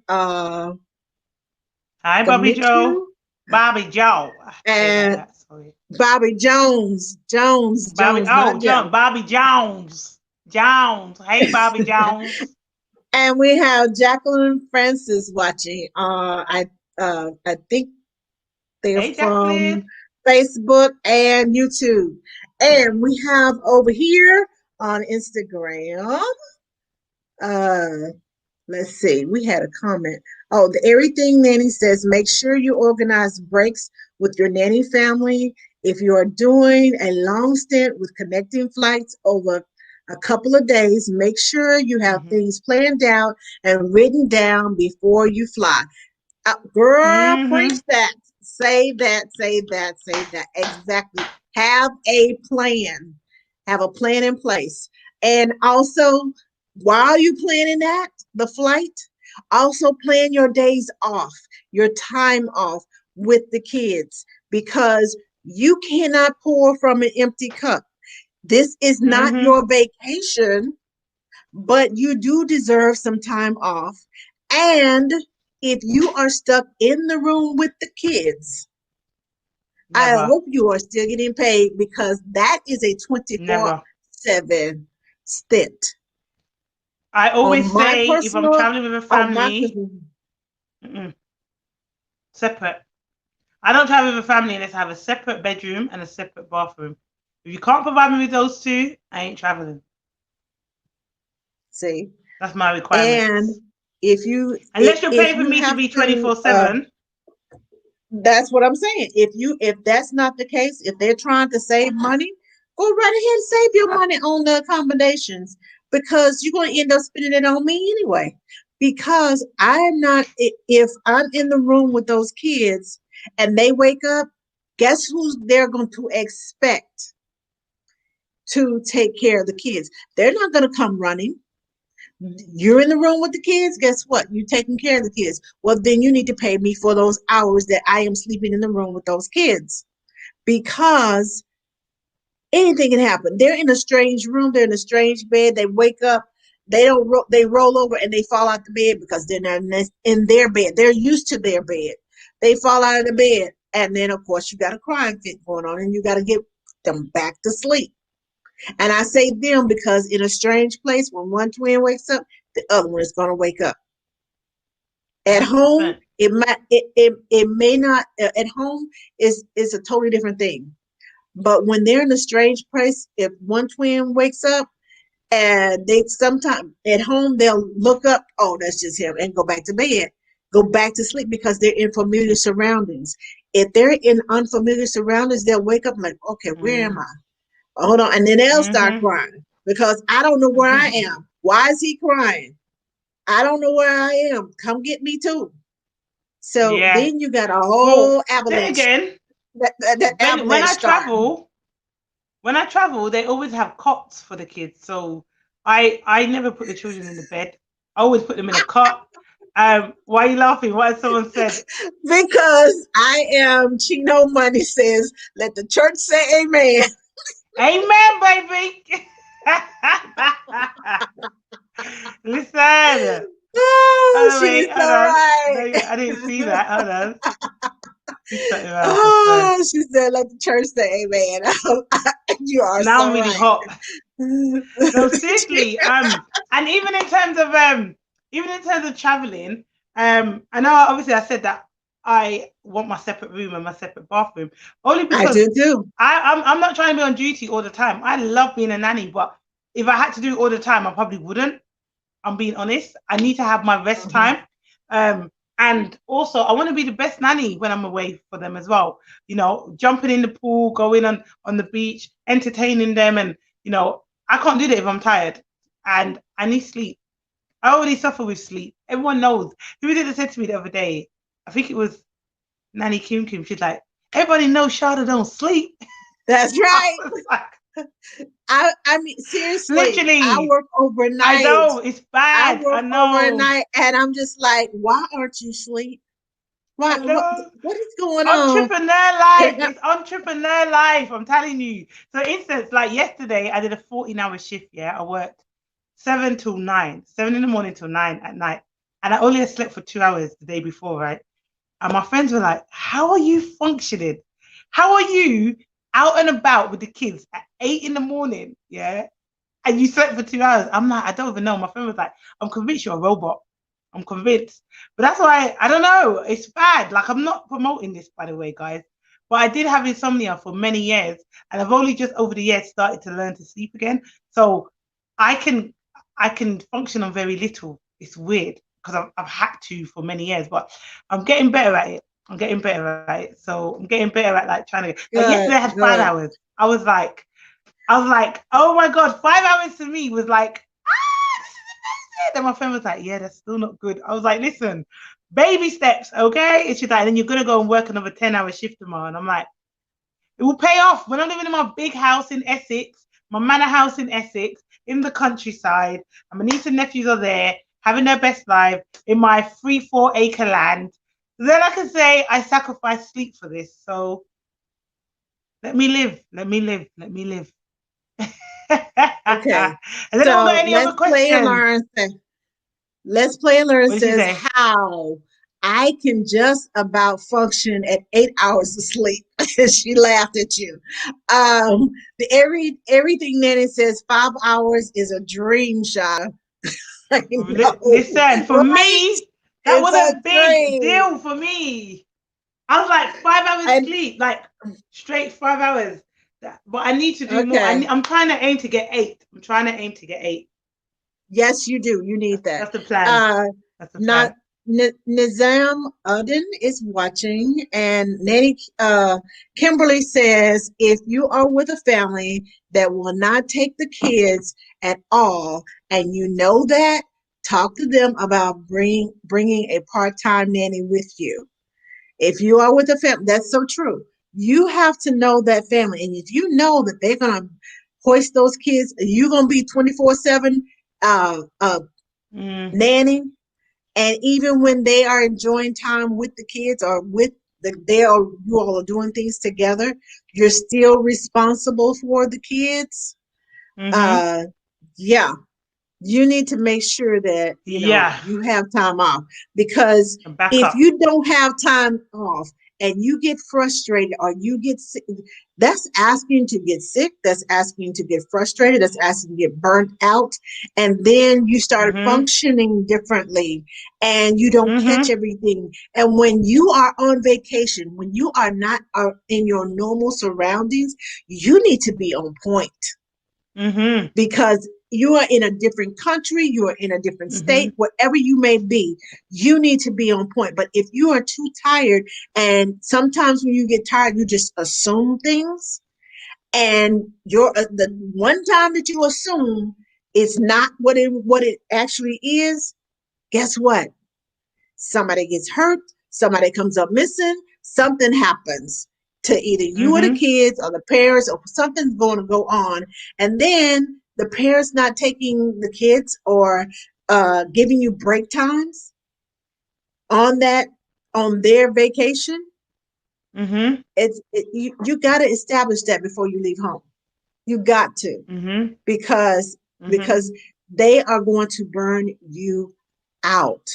Hi, Bobby Commit Joe. you. Bobby Joe. Say it like And that. Sorry. Bobby Jones, Bobby. not Oh, Joe. Bobby Jones. Jones. Hey, Bobby Jones. And we have Jacqueline Francis watching. I think they're Hey, Jacqueline. from Facebook and YouTube. And we have over here on Instagram. Uh, let's see. We had a comment. Oh, the Everything Nanny says, make sure you organize breaks with your nanny family. If you are doing a long stint with connecting flights over a couple of days, make sure you have Mm-hmm. things planned out and written down before you fly. Girl, preach Mm-hmm. that. Say that, say that, say that. Exactly. Have a plan. Have a plan in place. And also, while you planning that, the flight, also plan your days off, your time off with the kids because you cannot pour from an empty cup. This is not Mm-hmm. your vacation, but you do deserve some time off. And if you are stuck in the room with the kids, I Never. hope you are still getting paid because that is a 24/7 Never. stint. I always On my say if I'm personal, traveling with a on my family, personal, mm-mm, separate. I don't travel with a family unless I have a separate bedroom and a separate bathroom. If you can't provide me with those two, I ain't traveling. see, That's my and requirements. if Unless you're if paying for you me to have be to 24/7. that's what I'm saying. If that's not the case, if they're trying to save money, go right ahead and save your money on the accommodations because you're going to end up spending it on me anyway. Because I'm not if I'm in the room with those kids and they wake up, guess who's they're going to expect to take care of the kids? They're not going to come running. You're in the room with the kids. Guess what? You're taking care of the kids. Well, then you need to pay me for those hours that I am sleeping in the room with those kids because anything can happen. They're in a strange room. They're in a strange bed. They wake up. They don't. They roll over and they fall out the bed because they're not in their bed. They're used to their bed. They fall out of the bed, and then of course you got a crying fit going on, and you got to get them back to sleep. And I say them because in a strange place, when one twin wakes up, the other one is going to wake up. At home, 100%. it may not. At home is a totally different thing. But when they're in a strange place, if one twin wakes up and they sometimes at home they'll look up, oh, that's just him, and go back to bed, go back to sleep because they're in familiar surroundings. If they're in unfamiliar surroundings, they'll wake up like, okay, where am Mm. I? Hold on, and then they'll start Mm-hmm. crying because I don't know where I am. Why is he crying? I don't know where I am. Come get me too. So Yeah. then you got a Well, whole then avalanche. again, That when avalanche I starting. travel, they always have cots for the kids. So I never put the children in the bed. I always put them in a cot. Why are you laughing? What has someone said? Because I am Chino Money says, let the church say amen. Amen, baby. Listen. Oh, Hold on, she's wait, so hold on. right. No, I didn't see that. Hold on. He's something else, I swear. Oh, she said, let the church say amen. You are Now so I'm really right. hot. No, seriously. And even in terms of traveling, I know obviously I said that I want my separate room and my separate bathroom, only I because do too. I'm not trying to be on duty all the time. I love being a nanny, but if I had to do it all the time, I probably wouldn't. I'm being honest. I need to have my rest Mhm. time. And also I want to be the best nanny when I'm away for them as well. You know, jumping in the pool, going on the beach, entertaining them, and I can't do that if I'm tired. And I need sleep. I already suffer with sleep. Everyone knows. Who did it said to me the other day? I think it was Nanny Kim Kim. She's like, everybody knows Shada don't sleep. That's I right. was like, I mean, seriously, I literally, work I overnight. know it's I bad. I work know. overnight, and I'm just like, why aren't you asleep? Why? I know. What is going on? Entrepreneur life. It's entrepreneur life. I'm telling you. So, instance, like yesterday, I did a 14-hour shift. Yeah, I worked 7 till 9, 7 in the morning till 9 at night, and I only slept for 2 hours the day before, right? And my friends were like, how are you functioning? How are you out and about with the kids at 8 in the morning? Yeah. And you slept for 2 hours. I'm like, I don't even know. My friend was like, I'm convinced you're a robot. I'm convinced. But that's why, I don't know. It's bad. Like, I'm not promoting this, by the way, guys. But I did have insomnia for many years. And I've only just over the years started to learn to sleep again. So I can I can function on very little. It's weird because I've had to for many years, but I'm getting better at it. I'm getting better at it. So I'm getting better at like trying to. Like Good, yesterday I had five good. hours. I was like, oh my god, 5 hours to me was like, this is amazing. Then my friend was like, yeah, that's still not good. I was like, listen, baby steps, okay? It's just like, and then you're gonna go and work another 10-hour shift tomorrow. And I'm like, it will pay off. When I'm living in my big house in Essex, my manor house in Essex, in the countryside, and my niece and nephews are there, having their best life in my 3-4 acre land. Then I can say I sacrificed sleep for this. So let me live. Let me live. Let me live. Okay. Has anyone got So any other questions? let's play and learn What did she says say? how I can just about function at 8 hours of sleep. She laughed at you. The everything Nanny says 5 hours is a dream shot. I know, Listen, for right? me, that It's was a a big dream. deal for me. I was like 5 hours And sleep, like straight 5 hours. But I need to do more. okay. I'm trying to aim to get 8. I'm trying to aim to get 8. Yes, you do. You need that. That's the plan. Uh, That's the not plan. Nizam Udden is watching, and Nanny Kimberly says, if you are with a family that will not take the kids at all, and you know that, talk to them about bringing a part-time nanny with you. If you are with a family, that's so true. You have to know that family, and if you know that they're gonna hoist those kids, you're gonna be 24/7 Mm, nanny, and even when they are enjoying time with the kids or with you all are doing things together, you're still responsible for the kids. mm-hmm. Uh, yeah, you need to make sure that Yeah. you have time off, because Back if up. you don't have time off and you get frustrated or you get sick, that's asking to get sick, that's asking to get frustrated, that's asking to get burnt out, and then you start Mm-hmm. functioning differently and you don't catch Mm-hmm. everything. And when you are on vacation, when you are not in your normal surroundings, you need to be on point, Mm-hmm. because you are in a different country, you are in a different Mm-hmm. state, whatever you may be, you need to be on point. But if you are too tired, and sometimes when you get tired, you just assume things, and the one time that you assume it's not what it actually is, guess what? Somebody gets hurt, somebody comes up missing, something happens to either you or the Mm-hmm. kids or the parents, or something's going to go on. And then the parents not taking the kids or giving you break times on that, on their vacation. Mm-hmm. You got to establish that before you leave home. You got to, Mm-hmm. because Mm-hmm. because they are going to burn you out.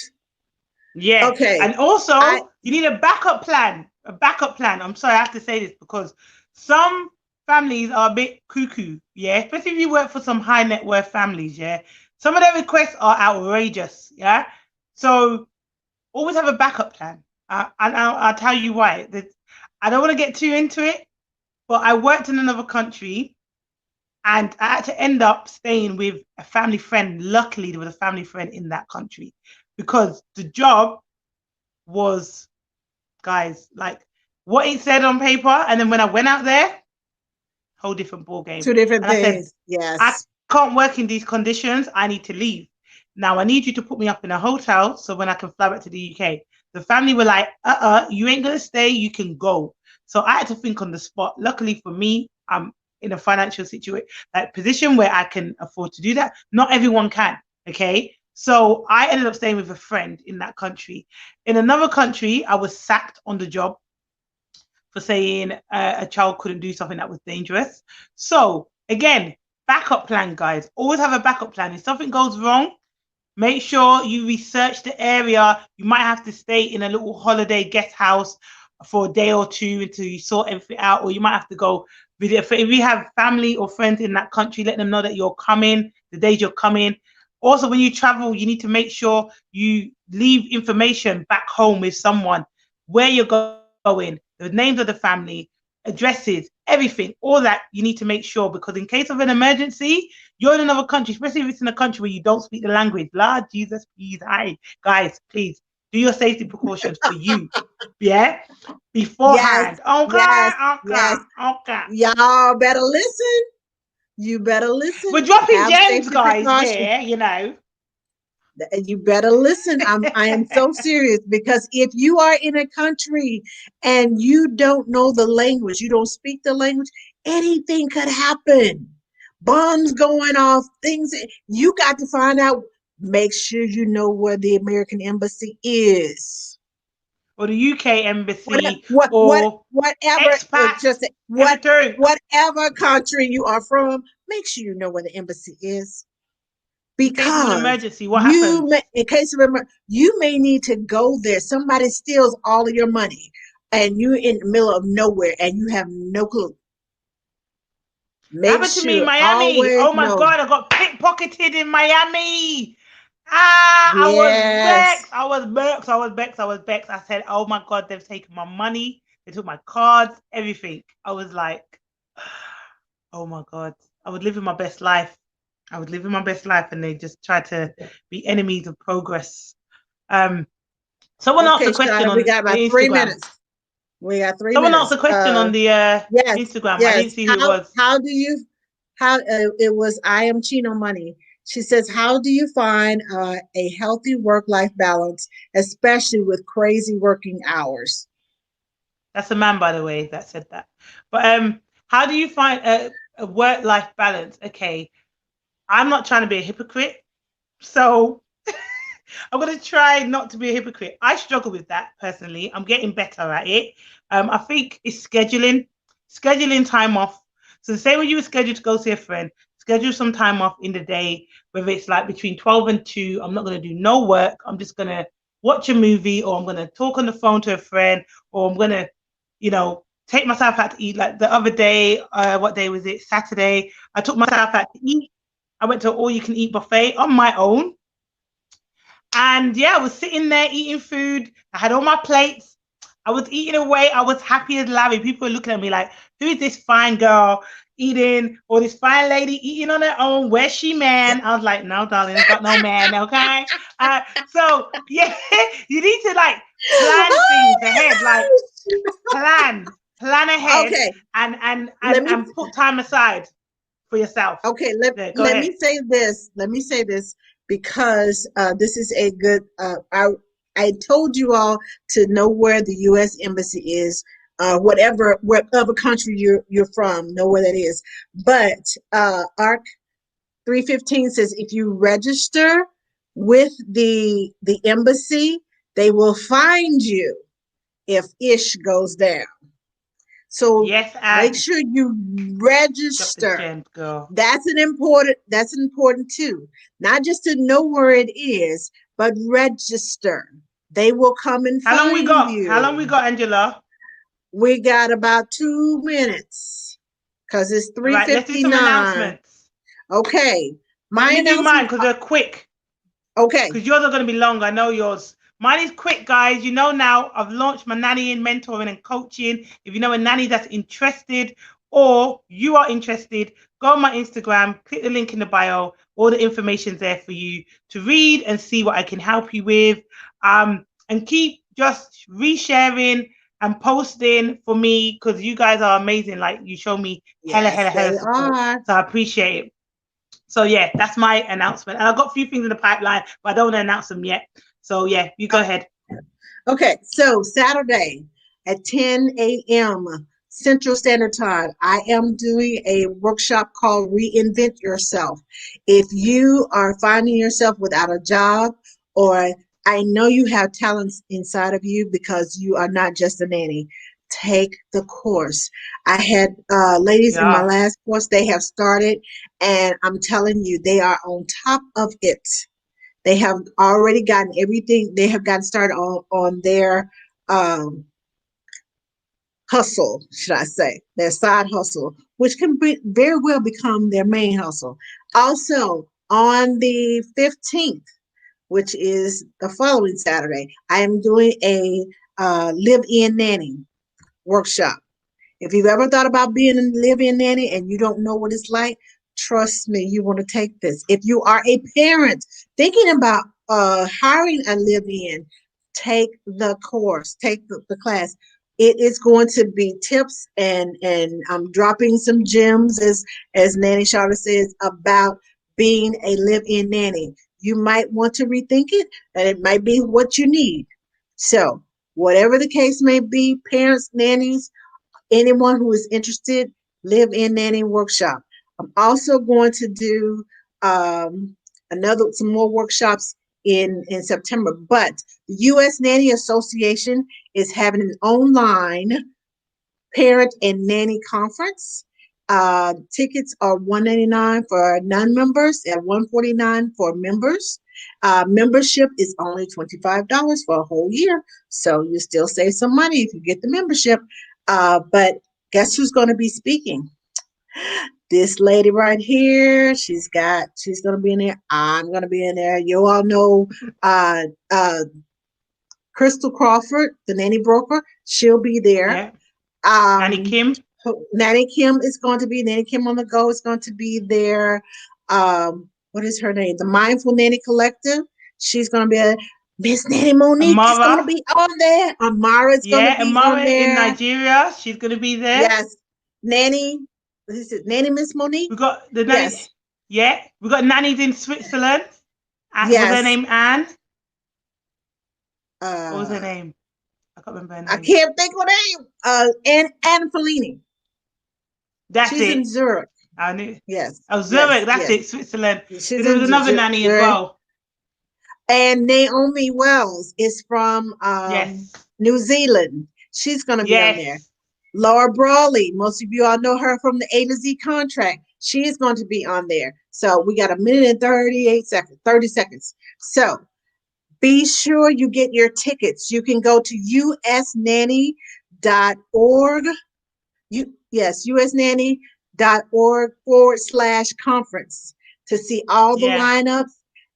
Yeah. Okay. And I also, you need a backup plan. A backup plan. I'm sorry, I have to say this because some families are a bit cuckoo. Yeah. Especially if you work for some high net worth families. Yeah. Some of their requests are outrageous. Yeah. So always have a backup plan. And I'll tell you why. I don't want to get too into it, but I worked in another country and I had to end up staying with a family friend. Luckily, there was a family friend in that country because the job was, guys, like what it said on paper. And then when I went out there, whole different ball game. two different And I said, things. I Yes. can't work in these conditions. I need to leave. Now I need you to put me up in a hotel so when I can fly back to the UK. The family were like, you ain't gonna stay, you can go. So I had to think on the spot. Luckily for me, I'm in a financial situation, like position where I can afford to do that. Not everyone can. Okay. So I ended up staying with a friend in that country. In another country, I was sacked on the job for saying a child couldn't do something that was dangerous. So again, backup plan, guys. Always have a backup plan. If something goes wrong, Make sure you research the area. You might have to stay in a little holiday guest house for a day or two until you sort everything out, or you might have to go visit. If you have family or friends in that country, let them know that you're coming, the days you're coming. Also, when you travel, you need to make sure you leave information back home with someone, where you're going, the names of the family, addresses, everything, all that you need to make sure, because in case of an emergency, you're in another country, especially if it's in a country where you don't speak the language. Lord Jesus, please, guys, please do your safety precautions for you. Yeah, Yes, beforehand. Okay, yes, okay, yes. okay. Y'all better listen. You better We're listen. dropping Have gems, safety guys. precautions. Here, you know. You better listen. I am so serious, because if you are in a country and you don't know the language, you don't speak the language, anything could happen. Bombs going off, things you got to find out. Make sure you know where the American embassy is. Or the UK What embassy, what or whatever expats, just everything. whatever country you are from, make sure you know where the embassy is, In case of an because emergency, what happens? in case of you may need to go there. Somebody steals all of your money, and you're in the middle of nowhere, and you have no clue. Make Happened to me in sure Miami. always Oh my know. God, I got pickpocketed in Miami. Ah, I was Yes. vexed. I was vexed. I was vexed. I was vexed. I said, oh my God, they've taken my money. They took my cards, everything. I was like, oh my God. I was living my best life. I was living my best life, and they just tried to be enemies of progress. Um, Someone asked a Okay, question Shada, we on got the about three Instagram. minutes. We got three Someone asked minutes. a question on the Yes, Instagram. I didn't yes. see who it was. How do you how it was I am Chino Money. She says, how do you find a healthy work-life balance, especially with crazy working hours? That's a man, by the way, that said that. But how do you find a work-life balance? Okay, I'm not trying to be a hypocrite, so I'm gonna try not to be a hypocrite. I struggle with that personally. I'm getting better at it. I think it's scheduling time off. So the same when you were scheduled to go see a friend, schedule some time off in the day, whether it's like between 12 and 2. I'm not gonna do no work. I'm just gonna watch a movie, or I'm gonna talk on the phone to a friend, or I'm gonna, take myself out to eat. Like the other day, what day was it? Saturday. I took myself out to eat. I went to an all-you-can-eat buffet on my own. And yeah, I was sitting there eating food. I had all my plates. I was eating away. I was happy as Larry. People were looking at me like, who is this fine girl eating, or this fine lady eating on her own? Where's she, man? I was like, no, darling, I've got no man, okay? So, yeah, you need to like plan things ahead, like plan ahead, Okay, let me and put time aside for yourself. okay, let Yeah, go let ahead. me say this. Let me say this, because this is a good. I told you all to know where the U.S. embassy is. Whatever country you're from, know where that is. But ARC 315 says, if you register with the embassy, they will find you if ish goes down. So Yes, make and sure you drop the register. gems, girl. That's important too. Not just to know where it is, but register. They will come and How long we find got? How long we you. got, Angela? We got about 2 minutes, because it's All right, let's do some 3:59. announcements. Okay. Let My me do mine announcements. because they're quick. Okay. Because yours are going to be long. I know yours. Mine is quick, guys. You know now I've launched my nanny and mentoring and coaching. If you know a nanny that's interested, or you are interested, go on my Instagram, click the link in the bio. All the information's there for you to read and see what I can help you with. And keep just resharing and posting for me, because you guys are amazing. Like, you show me hella, Yes, hella, hella they support. are. So I appreciate it. So yeah, that's my announcement. And I've got a few things in the pipeline, but I don't want to announce them yet. So yeah, you go ahead. Okay, so Saturday at 10 a.m. Central Standard Time, I am doing a workshop called Reinvent Yourself. If you are finding yourself without a job, or I know you have talents inside of you because you are not just a nanny, take the course. I had ladies in my Yeah. last course, they have started, and I'm telling you, they are on top of it. They have already gotten everything. They have gotten started on their um, hustle, should I say, their side hustle, which can be, very well become their main hustle. Also, on the 15th, which is the following Saturday, I am doing a live-in nanny workshop. If you've ever thought about being a live-in nanny and you don't know what it's like, trust me, you want to take this. If you are a parent thinking about hiring a live-in, take the course, take the class. It is going to be tips and I'm dropping some gems as Nanny Charlotte says about being a live-in nanny. You might want to rethink it, and it might be what you need. So, whatever the case may be, parents, nannies, anyone who is interested, live in nanny workshop. I'm also going to do some more workshops in September. But the U.S. Nanny Association is having an online parent and nanny conference. Tickets are $199 for non-members and $149 for members. Membership is only $25 for a whole year, so you still save some money if you get the membership. But guess who's going to be speaking? This lady right here. She's going to be in there. I'm going to be in there. You all know uh, uh, Crystal Crawford, the nanny broker. She'll be there. Yeah. Nanny Um, Kim. Nanny Kim is going to be Nanny Kim on the Go is going to be there. What is her name? The Mindful Nanny Collective. She's going to be a Miss Nanny Monique is going to Amara. be on there. Amara is going to Yeah, be on Amara in there. Nigeria. She's gonna be there. Yes, Nanny. What is it? Nanny Miss Monique. We got the nanny. Yes, Yeah, we got nannies in Switzerland. Was her yes. name Anne? What was her Uh, name? I can't remember her I name. can't think of her name. Anne Fellini. That's She's in it. Zurich. I knew. Yes, Oh, Zurich. yes, That's yes. it. Switzerland. She's Because there was in another nanny as Zurich. well. And Naomi Wells is from Yes. New Zealand. She's going to be on there. Yes. Laura Brawley, most of you all know her from the A to Z contract. She is going to be on there. So we got a minute and 38 seconds, 30 seconds. So be sure you get your tickets. You can go to usnanny.org. Yes, usnanny.org/conference to see all the Yeah. lineups.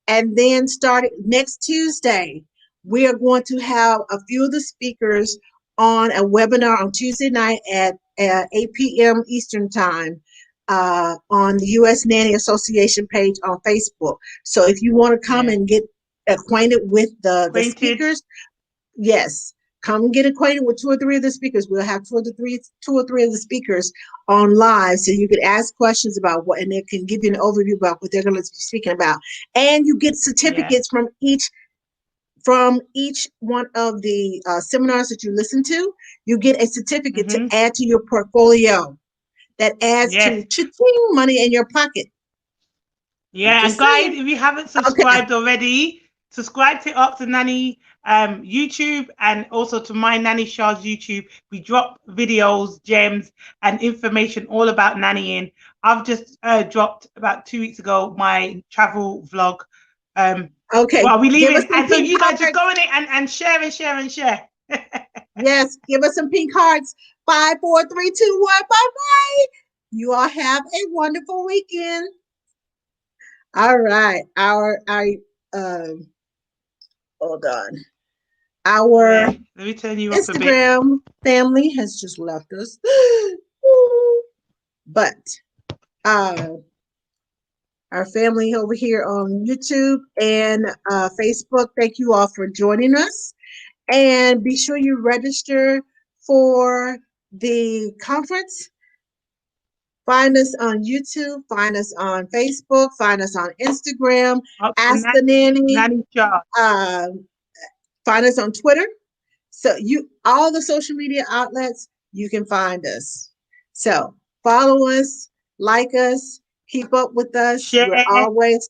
And then starting next Tuesday, we are going to have a few of the speakers on a webinar on Tuesday night at 8 p.m. Eastern Time on the U.S. Nanny Association page on Facebook. So if you want to come Yeah. and get acquainted with the Acquainted. speakers, yes, come get acquainted with two or three of the speakers. We'll have two or three of the speakers on live, so you can ask questions about what, and they can give you an overview about what they're going to be speaking about. And you get Yeah. certificates from each one of the seminars that you listen to. You get a certificate to Mhm. add to your portfolio. That adds to Yes. cha-ching money in your pocket. I'm Yeah, and just guys, saying. if you haven't Okay. subscribed already, subscribe to Up to Nanny YouTube and also to my Nanny Sharz YouTube. We drop videos, gems, and information all about nannying. I've just dropped about 2 weeks ago my travel vlog. Um, Okay. well, we Give us leaving, some and so pink you guys just cards. go in it and share and share and share. Yes, give us some pink hearts. 5, 4, 3, 2, 1. Bye bye. You all have a wonderful weekend. All right. Our hold on. Our Yeah, let me turn you up a bit. Instagram family has just left us. But uh our family over here on YouTube and Facebook, thank you all for joining us. And be sure you register for the conference. Find us on YouTube, find us on Facebook, find us on Instagram, Up to Ask the Nanny, Nanny Sharz. uh, find us on Twitter. So you all the social media outlets, you can find us. So follow us, like us, keep up with us. We're Share. always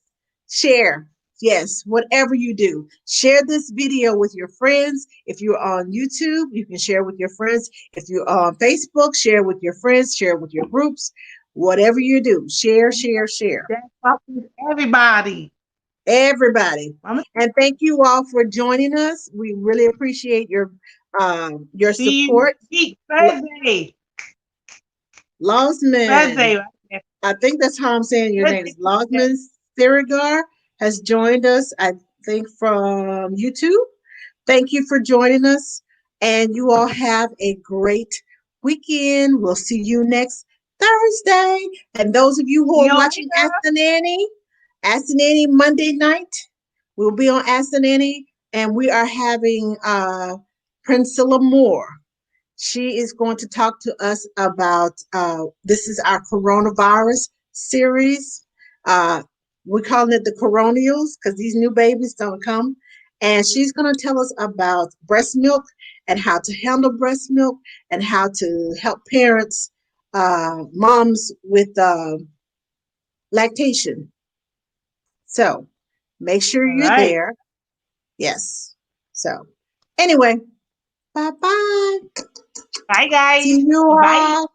share. Yes, whatever you do, share this video with your friends. If you're on YouTube, you can share with your friends. If you're on Facebook, share with your friends, share with your groups. Whatever you do, share, share, share. Share up with everybody. Everybody. Mama, And thank you all for joining us. We really appreciate your see you support. next week, L- Thursday. Losman, Thursday, right there. I think that's how I'm saying your name Thursday. is Losman Sirigar has joined us, I think from YouTube. Thank you for joining us. And you all have a great weekend. We'll see you next Thursday. And those of you who See are you watching Ask the Nanny Monday night, we'll be on Ask the Nanny, and we are having Priscilla Moore. She is going to talk to us about this is our coronavirus series. We're calling it the Coronials because these new babies don't come. And she's going to tell us about breast milk and how to handle breast milk and how to help parents, moms with lactation. So make sure All you're right. there. Yes. So anyway, bye bye. Bye, See guys. you Bye. all.